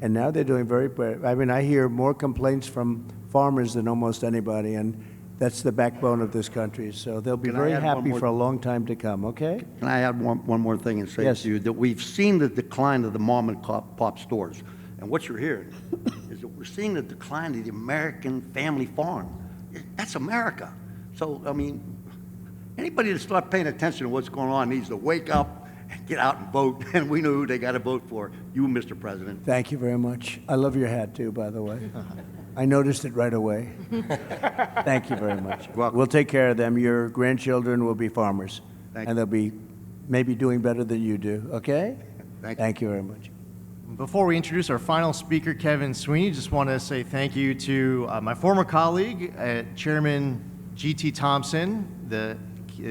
And now they're doing very, I mean, I hear more complaints from farmers than almost anybody, and that's the backbone of this country. So they'll be Can I very add one happy more- for a long time to come, okay? Can I add one more thing and say Yes. to you that we've seen the decline of the mom and pop stores. And what you're hearing is that we're seeing the decline of the American family farm. That's America. So, I mean, anybody that's not paying attention to what's going on needs to wake up and get out and vote. And we know who they got to vote for. You, Mr. President. Thank you very much. I love your hat too, by the way. I noticed it right away. Thank you very much. Welcome. We'll take care of them. Your grandchildren will be farmers. Thank And they'll be maybe doing better than you do, okay? Thank you. Thank you very much. Before we introduce our final speaker, Kevin Sweeney, just want to say thank you to my former colleague, Chairman G.T. Thompson, the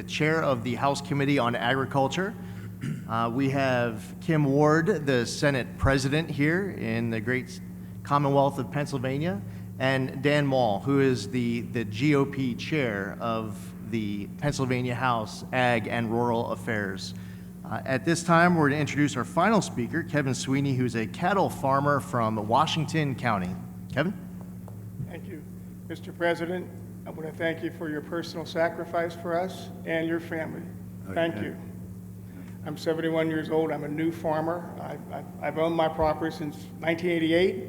chair of the House Committee on Agriculture. We have Kim Ward, the Senate President here in the great Commonwealth of Pennsylvania, and Dan Mall, who is the GOP chair of the Pennsylvania House Ag and Rural Affairs. At this time, we're going to introduce our final speaker, Kevin Sweeney, who's a cattle farmer from Washington County. Kevin? Thank you. Mr. President, I want to thank you for your personal sacrifice for us and your family. Thank you. I'm 71 years old. I'm a new farmer. I've owned my property since 1988.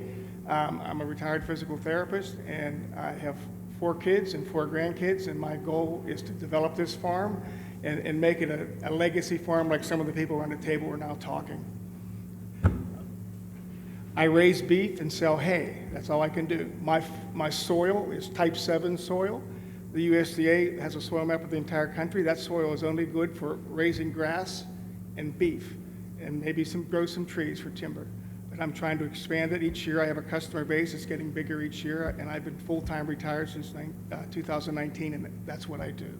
I'm a retired physical therapist, and I have 4 kids and 4 grandkids, and my goal is to develop this farm and make it a legacy farm like some of the people around the table are now talking. I raise beef and sell hay. That's all I can do. My soil is type 7 soil. The USDA has a soil map of the entire country. That soil is only good for raising grass and beef, and maybe grow some trees for timber. But I'm trying to expand it. Each year I have a customer base that's getting bigger each year, and I've been full-time retired since 2019, and that's what I do.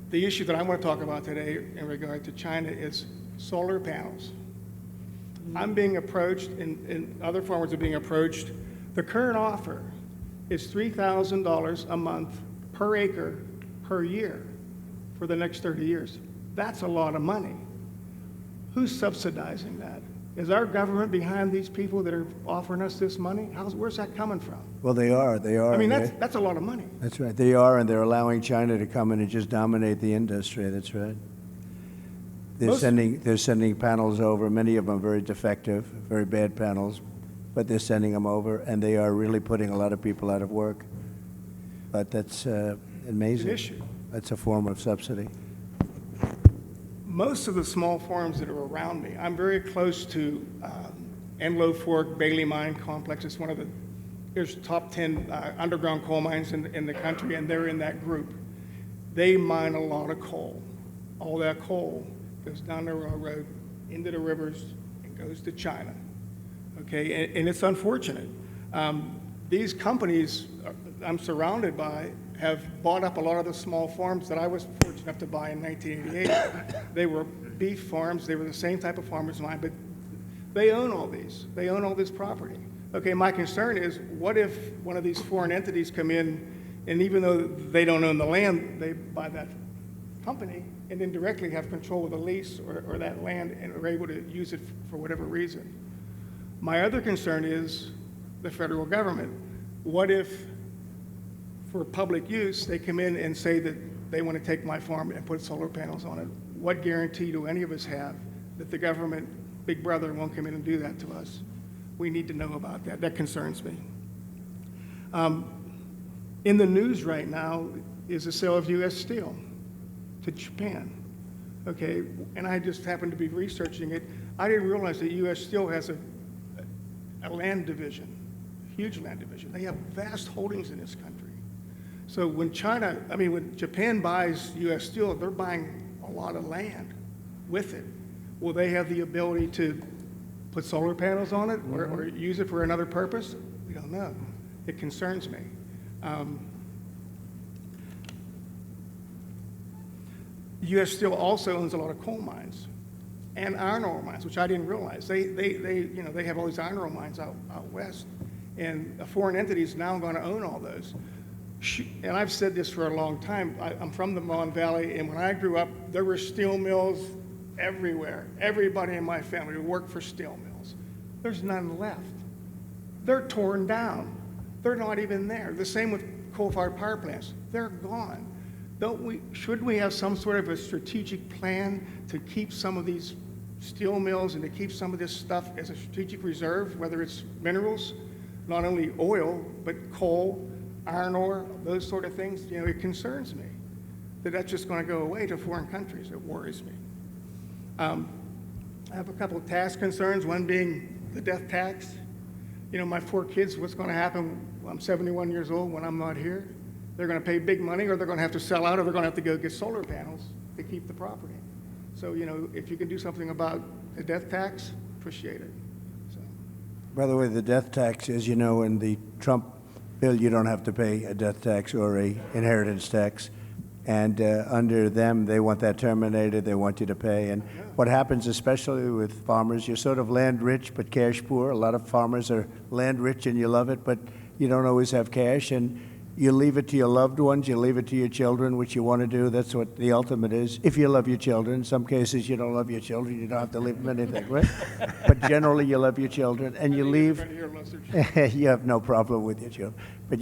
The issue that I want to talk about today in regard to China is solar panels. I'm being approached, and other farmers are being approached. The current offer is $3,000 a month per acre per year for the next 30 years. That's a lot of money. Who's subsidizing that? Is our government behind these people that are offering us this money? Where's that coming from? Well, they are. I mean, that's a lot of money. That's right. They are, and they're allowing China to come in and just dominate the industry. That's right. They're sending panels over. Many of them very defective, very bad panels, but they're sending them over, and they are really putting a lot of people out of work. But that's amazing. It's an issue. That's a form of subsidy. Most of the small farms that are around me, I'm very close to Enlow Fork Bailey Mine Complex. It's one of there's top 10 underground coal mines in the country, and they're in that group. They mine a lot of coal. All that coal goes down the railroad, into the rivers, and goes to China. Okay, and it's unfortunate. These companies I'm surrounded by have bought up a lot of the small farms that I was fortunate enough to buy in 1988. They were beef farms. They were the same type of farmers as mine, but they own all these. They own all this property. Okay, my concern is, what if one of these foreign entities come in, and even though they don't own the land, they buy that company and indirectly have control of the lease or that land and are able to use it for whatever reason. My other concern is the federal government. What if, for public use, they come in and say that they want to take my farm and put solar panels on it? What guarantee do any of us have that the government, Big Brother, won't come in and do that to us? We need to know about that. That concerns me. In the news right now is the sale of U.S. Steel to Japan. Okay, and I just happened to be researching it. I didn't realize that U.S. Steel has a land division, huge land division. They have vast holdings in this country. So when when Japan buys U.S. Steel, they're buying a lot of land with it. Will they have the ability to put solar panels on it or use it for another purpose? We don't know. It concerns me. U.S. Steel also owns a lot of coal mines and iron ore mines, which I didn't realize. They have all these iron ore mines out west, and a foreign entity is now going to own all those. And I've said this for a long time. I'm from the Mon Valley, and when I grew up, there were steel mills everywhere. Everybody in my family worked for steel mills. There's none left. They're torn down. They're not even there. The same with coal-fired power plants. They're gone. Should we have some sort of a strategic plan to keep some of these steel mills and to keep some of this stuff as a strategic reserve, whether it's minerals, not only oil, but coal, iron ore, those sort of things? It concerns me that that's just going to go away to foreign countries. It worries me. I have a couple of tax concerns, one being the death tax. My 4 kids, what's going to happen when I'm 71 years old when I'm not here? They're going to pay big money, or they're going to have to sell out, or they're going to have to go get solar panels to keep the property. So, if you can do something about the death tax, appreciate it. So. By the way, the death tax, as you know, in the Trump bill, you don't have to pay a death tax or a inheritance tax. And under them, they want that terminated. They want you to pay. And what happens, especially with farmers, you're sort of land rich but cash poor. A lot of farmers are land rich and you love it, but you don't always have cash. And you leave it to your loved ones. You leave it to your children, which you want to do. That's what the ultimate is. If you love your children. In some cases, you don't love your children. You don't have to leave them anything, right? But generally, you love your children. And you leave. You have no problem with your children. But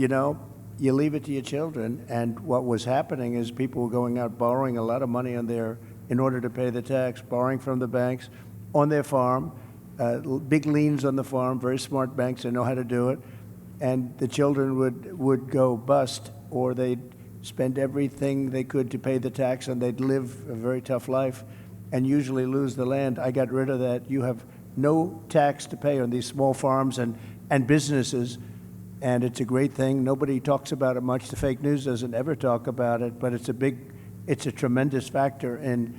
you leave it to your children, and what was happening is people were going out borrowing a lot of money in order to pay the tax, borrowing from the banks on their farm, big liens on the farm, very smart banks that know how to do it, and the children would go bust, or they'd spend everything they could to pay the tax, and they'd live a very tough life and usually lose the land. I got rid of that. You have no tax to pay on these small farms and businesses. And it's a great thing. Nobody talks about it much. The fake news doesn't ever talk about it, but it's a tremendous factor. And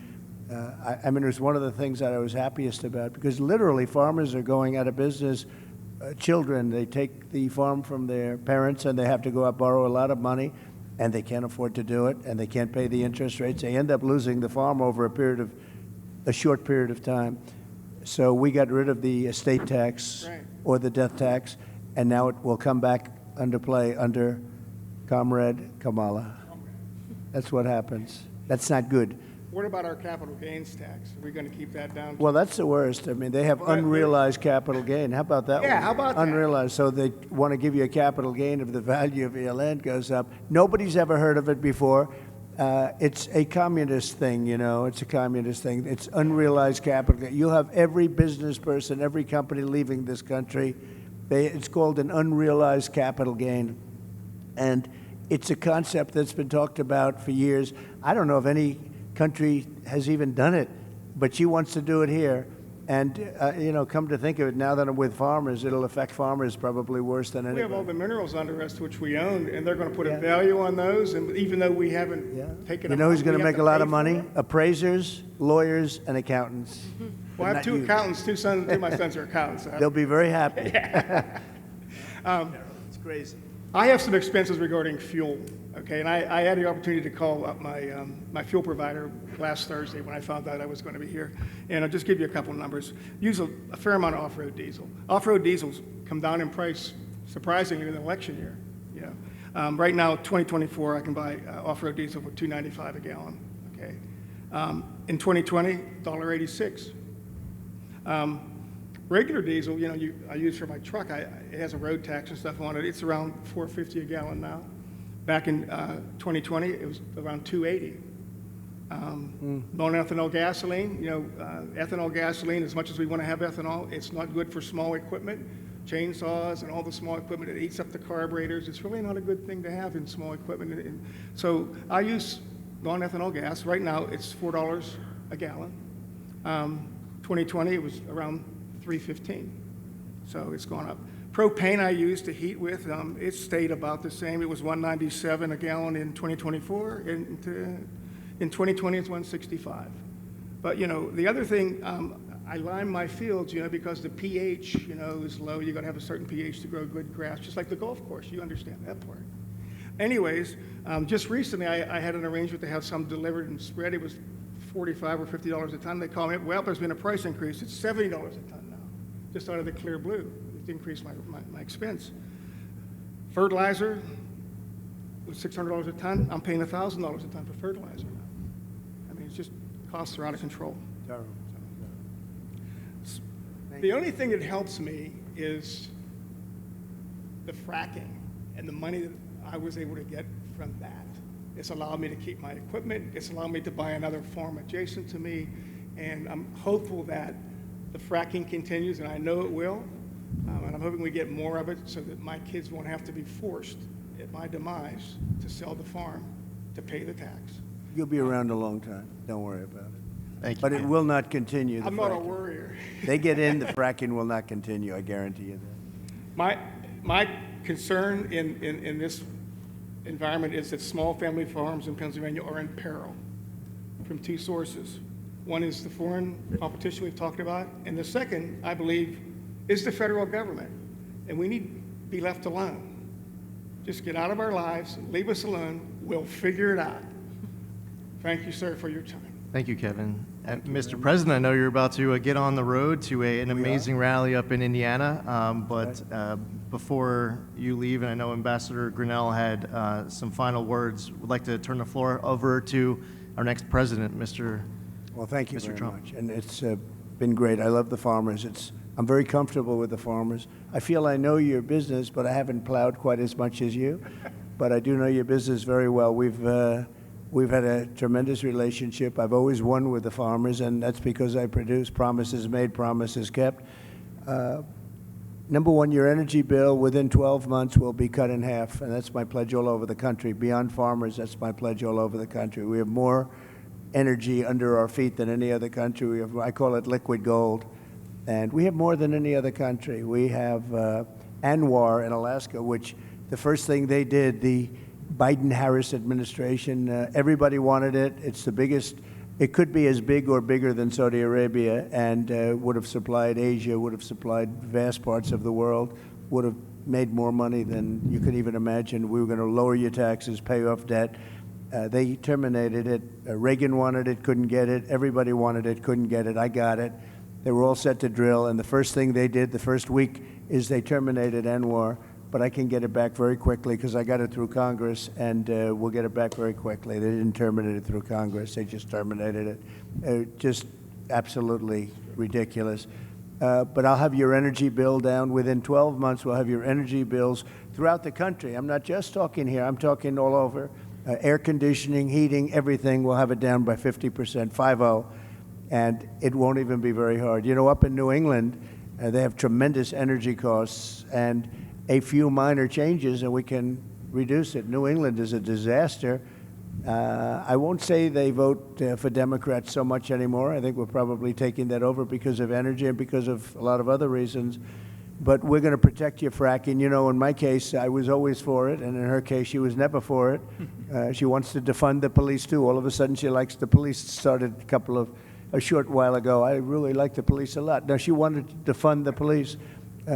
it was one of the things that I was happiest about, because literally farmers are going out of business. Children, they take the farm from their parents and they have to go out borrow a lot of money, and they can't afford to do it, and they can't pay the interest rates. They end up losing the farm over a short period of time. So we got rid of the estate tax or the death tax. And now it will come back under play under Comrade Kamala. That's what happens. That's not good. What about our capital gains tax? Are we going to keep that down? Well, that's the worst. They have unrealized capital gain. How about that? Yeah, how about that? Unrealized. So they want to give you a capital gain if the value of your land goes up. Nobody's ever heard of it before. It's a communist thing, It's a communist thing. It's unrealized capital gain. You'll have every business person, every company leaving this country. It's called an unrealized capital gain, and it's a concept that's been talked about for years. I don't know if any country has even done it, but she wants to do it here. And, come to think of it, now that I'm with farmers, it'll affect farmers probably worse than anybody. We have all the minerals under us, which we own, and they're going to put a value on those, and even though we haven't taken them out, who's going to make a lot of money? Appraisers, lawyers, and accountants. Well, I have 2 accountants, 2 sons, 2 of my sons are accountants. So They'll be very happy. It's crazy. I have some expenses regarding fuel, okay? And I had the opportunity to call up my fuel provider last Thursday when I found out I was going to be here. And I'll just give you a couple of numbers. Use a fair amount of off-road diesel. Off-road diesels come down in price, surprisingly, in the election year. Right now, 2024, I can buy off-road diesel for $2.95 a gallon, okay? In 2020, $1.86. Regular diesel, I use for my truck. It has a road tax and stuff on it. It's around $4.50 a gallon now. Back in 2020, it was around $2.80. Non-ethanol gasoline, ethanol gasoline. As much as we want to have ethanol, it's not good for small equipment, chainsaws, and all the small equipment. It eats up the carburetors. It's really not a good thing to have in small equipment. And so I use non-ethanol gas. Right now, it's $4 a gallon. 2020, it was around $3.15, so it's gone up. Propane I use to heat with, it stayed about the same. It was $1.97 a gallon in 2024, and in 2020 it's $1.65. But the other thing, I lime my fields, because the pH, is low. You got to have a certain pH to grow good grass, just like the golf course. You understand that part. Anyways, just recently I had an arrangement to have some delivered and spread. It was $45 or $50 a ton. They call me up. Well, there's been a price increase. It's $70 a ton now, just out of the clear blue. It increased my expense. Fertilizer was $600 a ton. I'm paying $1,000 a ton for fertilizer now. It's just costs are out of control. The only thing that helps me is the fracking and the money that I was able to get from that. It's allowed me to keep my equipment. It's allowed me to buy another farm adjacent to me. And I'm hopeful that the fracking continues, and I know it will. And I'm hoping we get more of it so that my kids won't have to be forced at my demise to sell the farm to pay the tax. You'll be around a long time. Don't worry about it. Thank you. But it will not continue. I'm not a worrier. They get in, the fracking will not continue, I guarantee you that. My concern in this environment is that small family farms in Pennsylvania are in peril from two sources. One is the foreign competition we've talked about, and the second, I believe, is the federal government. And we need to be left alone. Just get out of our lives, leave us alone, we'll figure it out. Thank you, sir, for your time. Thank you, Kevin. Mr. President, I know you're about to get on the road to an amazing rally up in Indiana, but before you leave, and I know Ambassador Grinnell had some final words, would like to turn the floor over to our next president, Mr. Well, thank you Mr. very Trump. much. And it's been great. I love the farmers. I'm very comfortable with the farmers. I feel I know your business, but I haven't plowed quite as much as you. But I do know your business very well. We've had a tremendous relationship. I've always won with the farmers, and that's because I produce promises made, promises kept. Number one, your energy bill within 12 months will be cut in half, and that's my pledge all over the country. Beyond farmers, that's my pledge all over the country. We have more energy under our feet than any other country. We have, I call it liquid gold, and we have more than any other country. We have ANWR in Alaska, which the first thing they did, the Biden-Harris administration, everybody wanted it. It's the biggest. It could be as big or bigger than Saudi Arabia, and would have supplied Asia, would have supplied vast parts of the world, would have made more money than you could even imagine. We were going to lower your taxes, pay off debt. They terminated it. Reagan wanted it, couldn't get it. Everybody wanted it, couldn't get it. I got it. They were all set to drill, and the first thing they did the first week is they terminated ANWR. But I can get it back very quickly because I got it through Congress, and we'll get it back very quickly. They didn't terminate it through Congress. They just terminated it. Just absolutely ridiculous. But I'll have your energy bill down. Within 12 months, we'll have your energy bills throughout the country. I'm not just talking here. I'm talking all over. Air conditioning, heating, everything, we'll have it down by 50%, 5-0. And it won't even be very hard. You know, up in New England, they have tremendous energy costs, and a few minor changes and we can reduce it. New England is a disaster. I won't say they vote for Democrats so much anymore. I think we're probably taking that over because of energy and because of a lot of other reasons. But we're going to protect your fracking. You know, in my case, I was always for it, and in her case, she was never for it. She wants to defund the police, too. All of a sudden, she likes the police. Started a short while ago. I really like the police a lot. Now, she wanted to defund the police.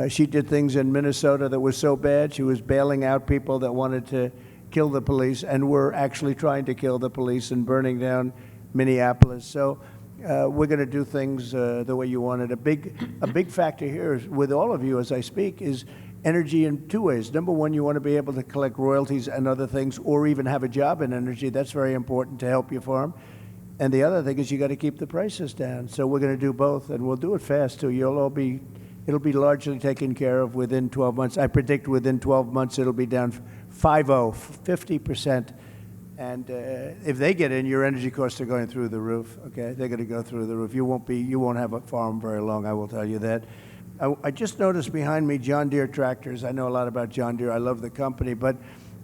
She did things in Minnesota that were so bad. She was bailing out people that wanted to kill the police and were actually trying to kill the police and burning down Minneapolis. So we're going to do things the way you want it. A big factor here is, with all of you as I speak, is energy in two ways. Number one, you want to be able to collect royalties and other things, or even have a job in energy. That's very important to help your farm. And the other thing is you got to keep the prices down. So we're going to do both, and we'll do it fast too. It'll be largely taken care of within 12 months. I predict within 12 months it'll be down 50%. And if they get in, your energy costs are going through the roof. Okay, they're going to go through the roof. You won't have a farm very long. I will tell you that. I just noticed behind me John Deere tractors. I know a lot about John Deere. I love the company, but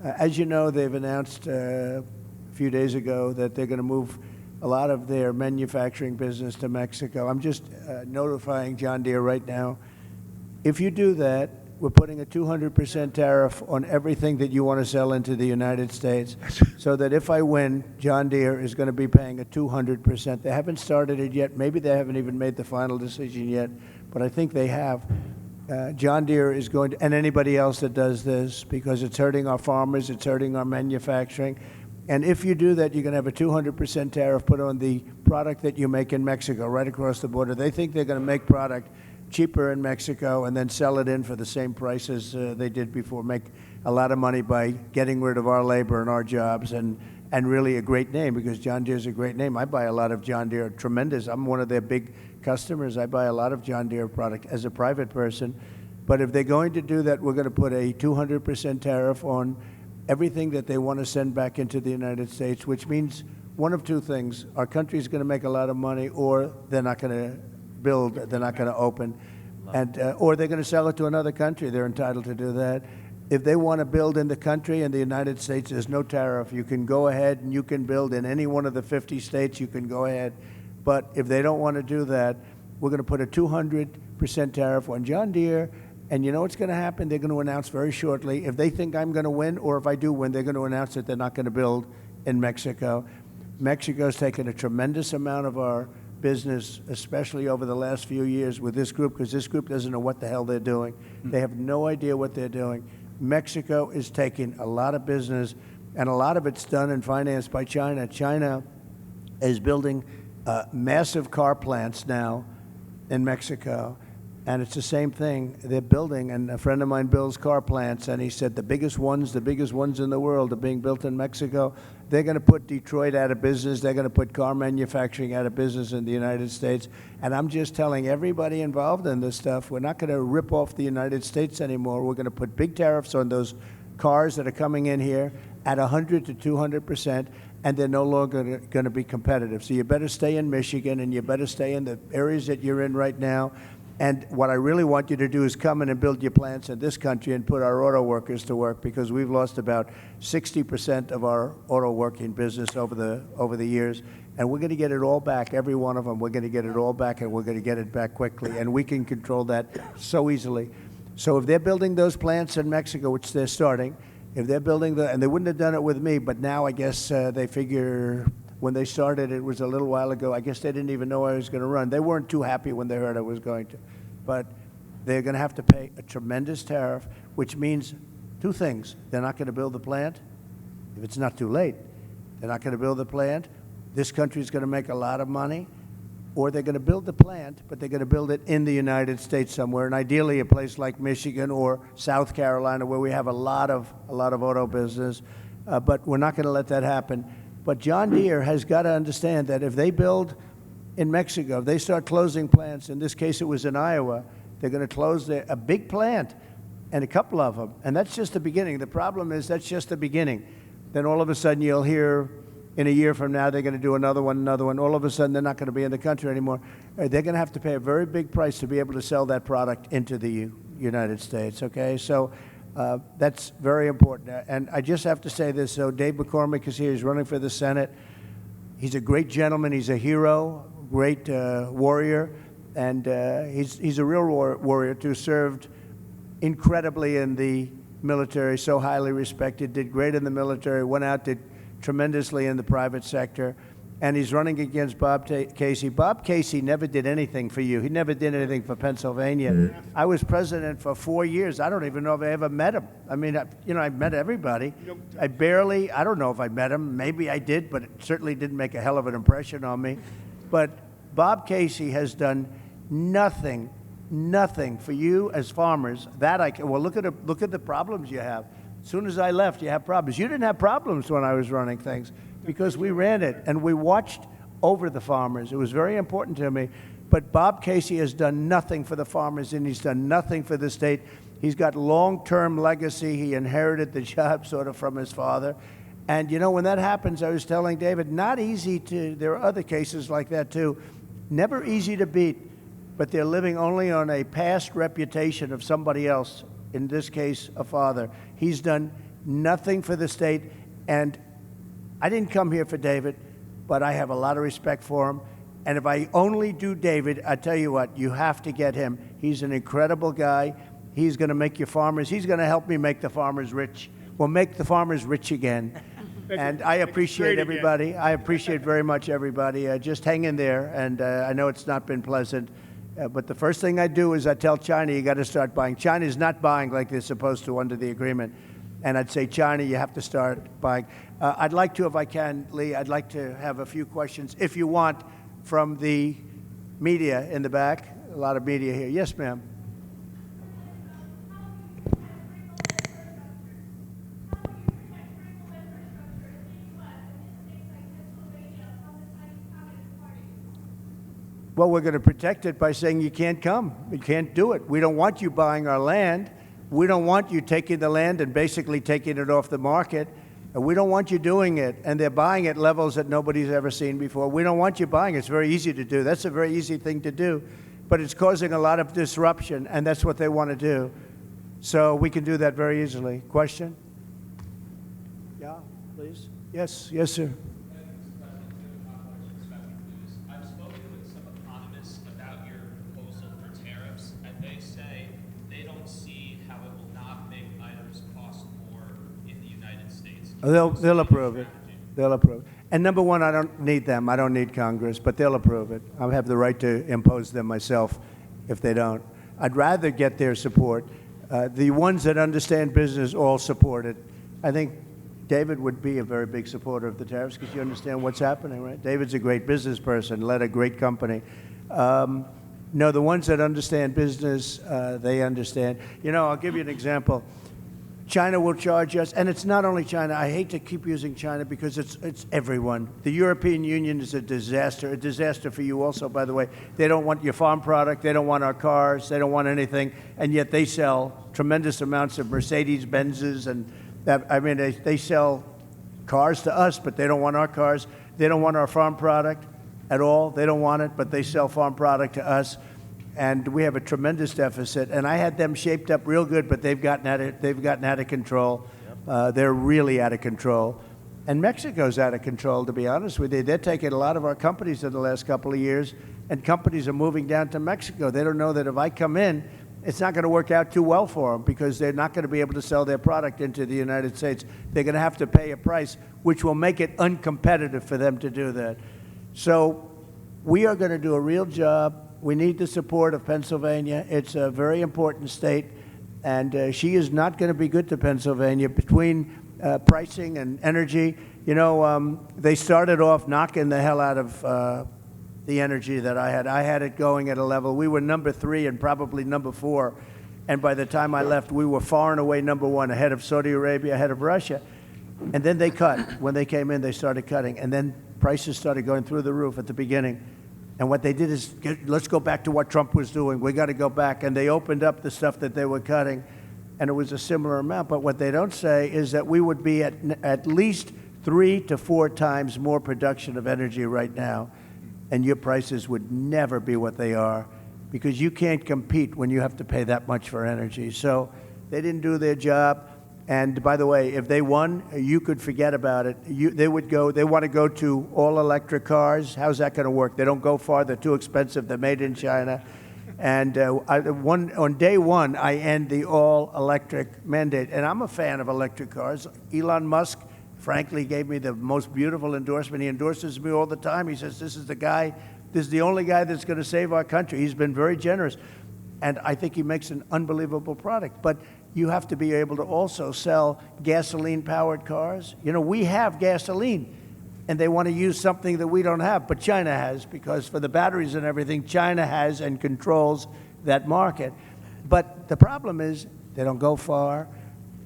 as you know, they've announced a few days ago that they're going to move a lot of their manufacturing business to Mexico. I'm just notifying John Deere right now. If you do that, we're putting a 200% tariff on everything that you want to sell into the United States, so that if I win, John Deere is going to be paying a 200%. They haven't started it yet. Maybe they haven't even made the final decision yet, but I think they have. John Deere is going to, and anybody else that does this, because it's hurting our farmers, it's hurting our manufacturing. And if you do that, you're going to have a 200% tariff put on the product that you make in Mexico, right across the border. They think they're going to make product cheaper in Mexico and then sell it in for the same prices they did before, make a lot of money by getting rid of our labor and our jobs, and really a great name, because John Deere's a great name. I buy a lot of John Deere, tremendous. I'm one of their big customers. I buy a lot of John Deere product as a private person. But if they're going to do that, we're going to put a 200% tariff on everything that they want to send back into the United States, which means one of two things. Our country's going to make a lot of money, or they're not going to build, they're not going to open, and or they're going to sell it to another country. They're entitled to do that. If they want to build in the country, in the United States, there's no tariff. You can go ahead and you can build in any one of the 50 states, you can go ahead. But if they don't want to do that, we're going to put a 200% tariff on John Deere. And you know what's going to happen? They're going to announce very shortly, if they think I'm going to win, or if I do win, they're going to announce that they're not going to build in Mexico. Mexico's taken a tremendous amount of our business, especially over the last few years with this group, because this group doesn't know what the hell they're doing. They have no idea what they're doing. Mexico is taking a lot of business, and a lot of it's done and financed by China. China is building massive car plants now in Mexico. And it's the same thing they're building, and a friend of mine builds car plants, and he said the biggest ones in the world are being built in Mexico. They're going to put Detroit out of business. They're going to put car manufacturing out of business in the United States. And I'm just telling everybody involved in this stuff, we're not going to rip off the United States anymore. We're going to put big tariffs on those cars that are coming in here at 100 to 200%, and they're no longer going to be competitive. So you better stay in Michigan, and you better stay in the areas that you're in right now. And what I really want you to do is come in and build your plants in this country and put our auto workers to work, because we've lost about 60% of our auto working business over the years. And we're going to get it all back, every one of them. We're going to get it all back, and we're going to get it back quickly. And we can control that so easily. So if they're building those plants in Mexico, which they're starting, if they're building and they wouldn't have done it with me, but now I guess they figure when they started, it was a little while ago, I guess they didn't even know I was going to run. They weren't too happy when they heard I was going to. But they're going to have to pay a tremendous tariff, which means two things. They're not going to build the plant if it's not too late. They're not going to build the plant. This country's going to make a lot of money. Or they're going to build the plant, but they're going to build it in the United States somewhere, and ideally a place like Michigan or South Carolina, where we have a lot of auto business. But we're not going to let that happen. But John Deere has got to understand that if they build in Mexico, if they start closing plants, in this case it was in Iowa, they're going to close a big plant and a couple of them. And that's just the beginning. The problem is that's just the beginning. Then all of a sudden you'll hear in a year from now they're going to do another one. All of a sudden they're not going to be in the country anymore. They're going to have to pay a very big price to be able to sell that product into the United States, okay? So that's very important. And I just have to say this. So Dave McCormick is here. He's running for the Senate. He's a great gentleman. He's a hero, great warrior. And he's a real warrior, too. Served incredibly in the military, so highly respected, did great in the military, went out, did tremendously in the private sector. And he's running against Bob Casey. Bob Casey never did anything for you. He never did anything for Pennsylvania. I was president for 4 years. I don't even know if I ever met him. I mean, I've met everybody. I don't know if I met him. Maybe I did, but it certainly didn't make a hell of an impression on me. But Bob Casey has done nothing for you as farmers. Well, look at the problems you have. As soon as I left, you have problems. You didn't have problems when I was running things, because we ran it and we watched over the farmers. It was very important to me. But Bob Casey has done nothing for the farmers, and he's done nothing for the state. He's got long-term legacy. He inherited the job sort of from his father. And, when that happens, I was telling David, not easy there are other cases like that too, never easy to beat, but they're living only on a past reputation of somebody else, in this case, a father. He's done nothing for the state, and I didn't come here for David, but I have a lot of respect for him. And if I only do David, I tell you what, you have to get him. He's an incredible guy. He's going to make your farmers, he's going to help me make the farmers rich. We'll make the farmers rich again. And I appreciate everybody. I appreciate very much everybody. Just hang in there. And I know it's not been pleasant. But the first thing I do is I tell China, you got to start buying. China's not buying like they're supposed to under the agreement. And I'd say, China, you have to start buying. I'd like to, if I can, Lee, I'd like to have a few questions, if you want, from the media in the back. A lot of media here. Yes, ma'am. Well, we're going to protect it by saying you can't come. You can't do it. We don't want you buying our land. We don't want you taking the land and basically taking it off the market. And we don't want you doing it. And they're buying at levels that nobody's ever seen before. We don't want you buying it. It's very easy to do. That's a very easy thing to do. But it's causing a lot of disruption, and that's what they want to do. So we can do that very easily. Question? Yeah, please. Yes, yes, sir. I've spoken with some economists about your proposal for tariffs, and they say they don't see how it will not make items cost more in the United States. They'll approve it. They'll approve it. And number one, I don't need them. I don't need Congress, but they'll approve it. I have the right to impose them myself if they don't. I'd rather get their support. The ones that understand business all support it. I think David would be a very big supporter of the tariffs because you understand what's happening, right? David's a great business person, led a great company. No, the ones that understand business, they understand. You know, I'll give you an example. China will charge us, and it's not only China. I hate to keep using China because it's everyone. The European Union is a disaster for you also, by the way. They don't want your farm product, they don't want our cars, they don't want anything, and yet they sell tremendous amounts of Mercedes-Benzes, and they sell cars to us, but they don't want our cars. They don't want our farm product at all. They don't want it, but they sell farm product to us. And we have a tremendous deficit. And I had them shaped up real good, but they've gotten out of control. They're really out of control. And Mexico's out of control, to be honest with you. They're taking a lot of our companies in the last couple of years, and companies are moving down to Mexico. They don't know that if I come in, it's not going to work out too well for them because they're not going to be able to sell their product into the United States. They're going to have to pay a price, which will make it uncompetitive for them to do that. So we are going to do a real job. We need the support of Pennsylvania. It's a very important state, and she is not going to be good to Pennsylvania between pricing and energy. You know, they started off knocking the hell out of the energy that I had. I had it going at a level. We were number 3 and probably number 4, and by the time I left, we were far and away number 1, ahead of Saudi Arabia, ahead of Russia. And then they cut. When they came in, they started cutting, and then prices started going through the roof at the beginning. And what they did is, let's go back to what Trump was doing. We got to go back. And they opened up the stuff that they were cutting, and it was a similar amount. But what they don't say is that we would be at least 3 to 4 times more production of energy right now, and your prices would never be what they are because you can't compete when you have to pay that much for energy. So they didn't do their job. And by the way, if they won, you could forget about it. They want to go to all-electric cars. How's that going to work? They don't go far. They're too expensive. They're made in China. And on day one, I end the all-electric mandate. And I'm a fan of electric cars. Elon Musk, frankly, gave me the most beautiful endorsement. He endorses me all the time. He says, this is the only guy that's going to save our country. He's been very generous. And I think he makes an unbelievable product. But you have to be able to also sell gasoline-powered cars. You know, we have gasoline, and they want to use something that we don't have, but China has, because for the batteries and everything, China has and controls that market. But the problem is they don't go far,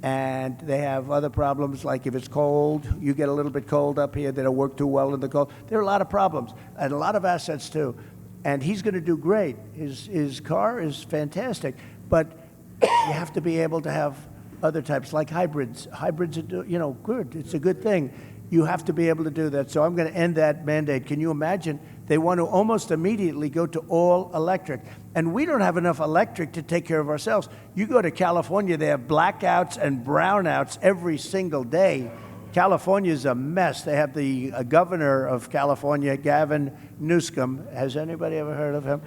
and they have other problems, like if it's cold, you get a little bit cold up here, they don't work too well in the cold. There are a lot of problems, and a lot of assets, too. And he's going to do great. His car is fantastic, but you have to be able to have other types, like hybrids. Hybrids are, good. It's a good thing. You have to be able to do that. So I'm going to end that mandate. Can you imagine? They want to almost immediately go to all electric. And we don't have enough electric to take care of ourselves. You go to California, they have blackouts and brownouts every single day. California's a mess. They have the governor of California, Gavin Newsom. Has anybody ever heard of him?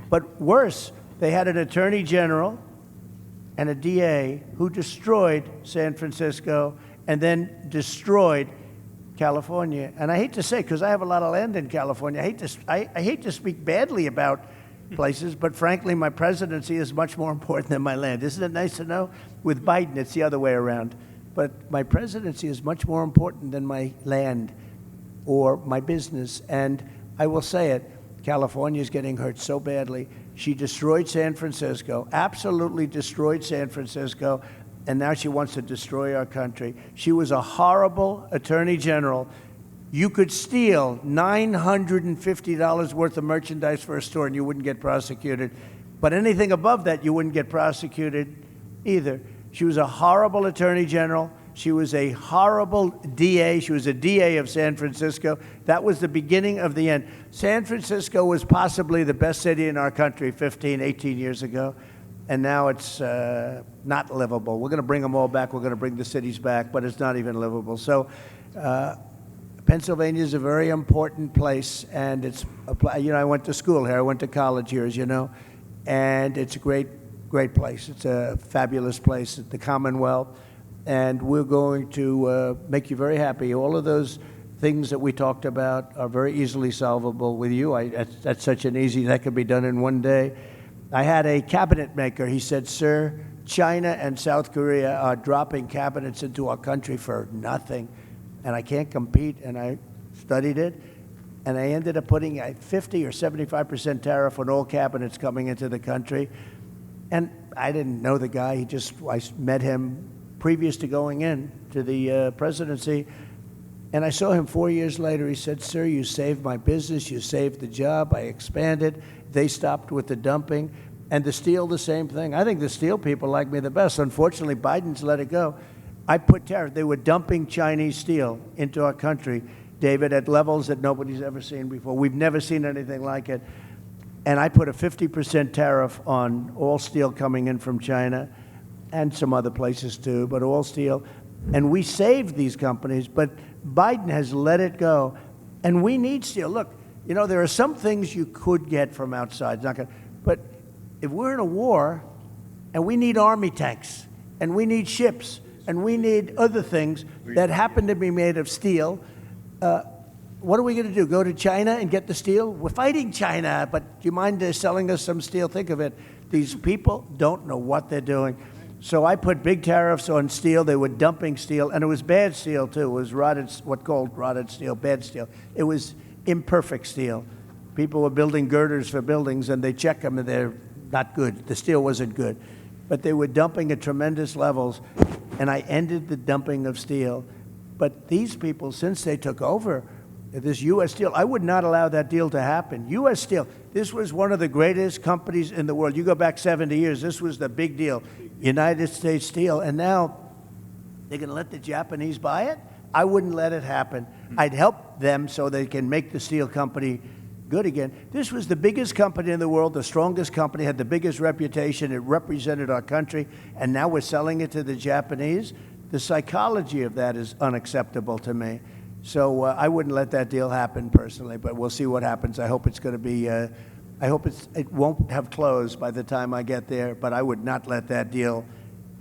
But worse, they had an attorney general and a DA who destroyed San Francisco and then destroyed California. And I hate to say, because I have a lot of land in California, I hate to speak badly about places, but frankly, my presidency is much more important than my land. Isn't it nice to know? With Biden, it's the other way around. But my presidency is much more important than my land or my business. And I will say it, California is getting hurt so badly. She destroyed San Francisco, absolutely destroyed San Francisco, and now she wants to destroy our country. She was a horrible attorney general. You could steal $950 worth of merchandise for a store and you wouldn't get prosecuted. But anything above that, you wouldn't get prosecuted either. She was a horrible attorney general. She was a horrible DA. She was a DA of San Francisco. That was the beginning of the end. San Francisco was possibly the best city in our country 15, 18 years ago. And now it's not livable. We're going to bring them all back. We're going to bring the cities back, but it's not even livable. So Pennsylvania is a very important place, and it's, I went to school here. I went to college here, as you know, and it's a great place. It's a fabulous place, the Commonwealth, and we're going to make you very happy. All of those things that we talked about are very easily solvable with you. That's such an easy, that could be done in one day. I had a cabinet maker. He said, "Sir, China and South Korea are dropping cabinets into our country for nothing, and I can't compete." And I studied it, and I ended up putting a 50 or 75% tariff on all cabinets coming into the country. And I didn't know the guy. I met him previous to going in to the presidency. And I saw him 4 years later. He said, "Sir, you saved my business. You saved the job. I expanded. They stopped with the dumping." And the steel, the same thing. I think the steel people like me the best. Unfortunately, Biden's let it go. I put tariff. They were dumping Chinese steel into our country, David, at levels that nobody's ever seen before. We've never seen anything like it. And I put a 50% tariff on all steel coming in from China and some other places too, but all steel. And we saved these companies, but Biden has let it go. And we need steel. Look, there are some things you could get from outside. But if we're in a war and we need army tanks and we need ships and we need other things that happen to be made of steel, what are we going to do? Go to China and get the steel? We're fighting China, but do you mind selling us some steel? Think of it. These people don't know what they're doing. So I put big tariffs on steel. They were dumping steel, and it was bad steel too. It was rotted steel, bad steel. It was imperfect steel. People were building girders for buildings, and they check them, and they're not good. The steel wasn't good. But they were dumping at tremendous levels, and I ended the dumping of steel. But these people, since they took over this U.S. Steel, I would not allow that deal to happen. U.S. Steel, this was one of the greatest companies in the world. You go back 70 years, this was the big deal. United States Steel, and now they're going to let the Japanese buy it? I wouldn't let it happen. I'd help them so they can make the steel company good again. This was the biggest company in the world, the strongest company, had the biggest reputation. It represented our country, and now we're selling it to the Japanese. The psychology of that is unacceptable to me. So I wouldn't let that deal happen personally, but we'll see what happens. I hope it's going to be, I hope it won't have closed by the time I get there, but I would not let that deal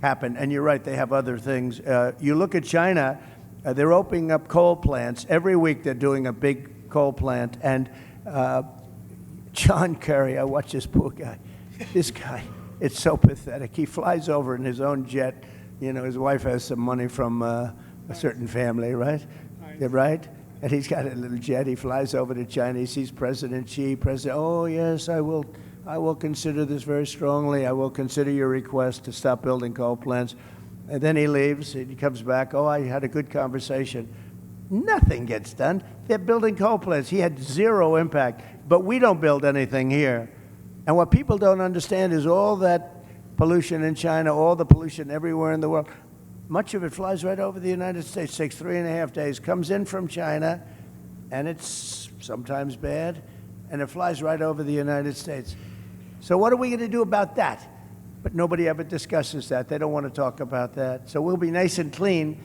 happen. And you're right, they have other things. You look at China, they're opening up coal plants. Every week they're doing a big coal plant. And John Kerry, I watch this poor guy. This guy, it's so pathetic. He flies over in his own jet. His wife has some money from a certain family, right? Yeah, right? And he's got a little jet. He flies over to China. He sees President Xi. Oh, yes, I will consider this very strongly. I will consider your request to stop building coal plants. And then he leaves. And he comes back. Oh, I had a good conversation. Nothing gets done. They're building coal plants. He had zero impact. But we don't build anything here. And what people don't understand is all that pollution in China, all the pollution everywhere in the world, much of it flies right over the United States, takes 3.5 days, comes in from China, and it's sometimes bad, and it flies right over the United States. So what are we going to do about that? But nobody ever discusses that. They don't want to talk about that. So we'll be nice and clean.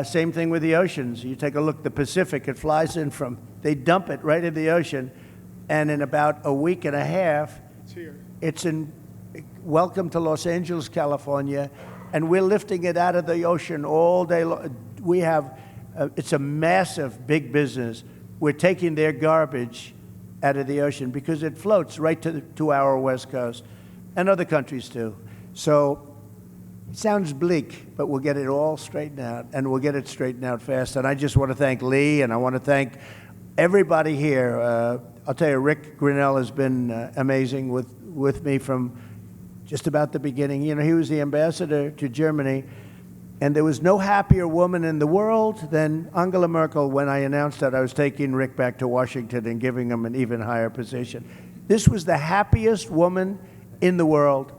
Same thing with the oceans. You take a look, the Pacific, it flies in from, they dump it right in the ocean, and in about a week and a half, it's in, welcome to Los Angeles, California, and we're lifting it out of the ocean all day long. We have, it's a massive, big business. We're taking their garbage out of the ocean because it floats right to our West Coast, and other countries too. So it sounds bleak, but we'll get it all straightened out, and we'll get it straightened out fast. And I just want to thank Lee, and I want to thank everybody here. I'll tell you, Rick Grinnell has been amazing with me from just about the beginning. He was the ambassador to Germany, And there was no happier woman in the world than Angela Merkel when I announced that I was taking Rick back to Washington and giving him an even higher position. This was the happiest woman in the world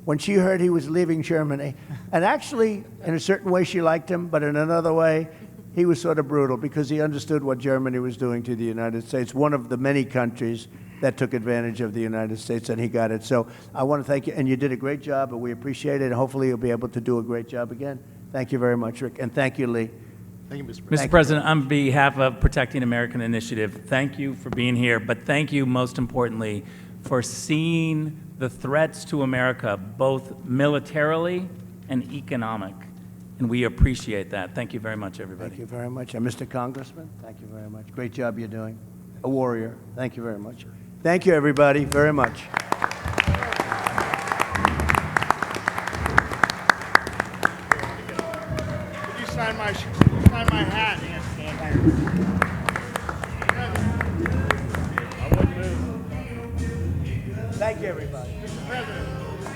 when she heard he was leaving Germany. And actually, in a certain way, she liked him, but in another way, he was sort of brutal because he understood what Germany was doing to the United States, one of the many countries that took advantage of the United States, and he got it. So I want to thank you, and you did a great job, and we appreciate it, and hopefully you'll be able to do a great job again. Thank you very much, Rick, and thank you, Lee. Thank you, Mr. President. Mr. President, on behalf of Protecting American Initiative, thank you for being here, but thank you most importantly for seeing the threats to America, both militarily and economic. And we appreciate that. Thank you very much, everybody. Thank you very much. And Mr. Congressman, thank you very much. Great job you're doing. A warrior. Thank you very much. Thank you, everybody, very much. Could you sign my hat? Thank you, everybody. Mr. President.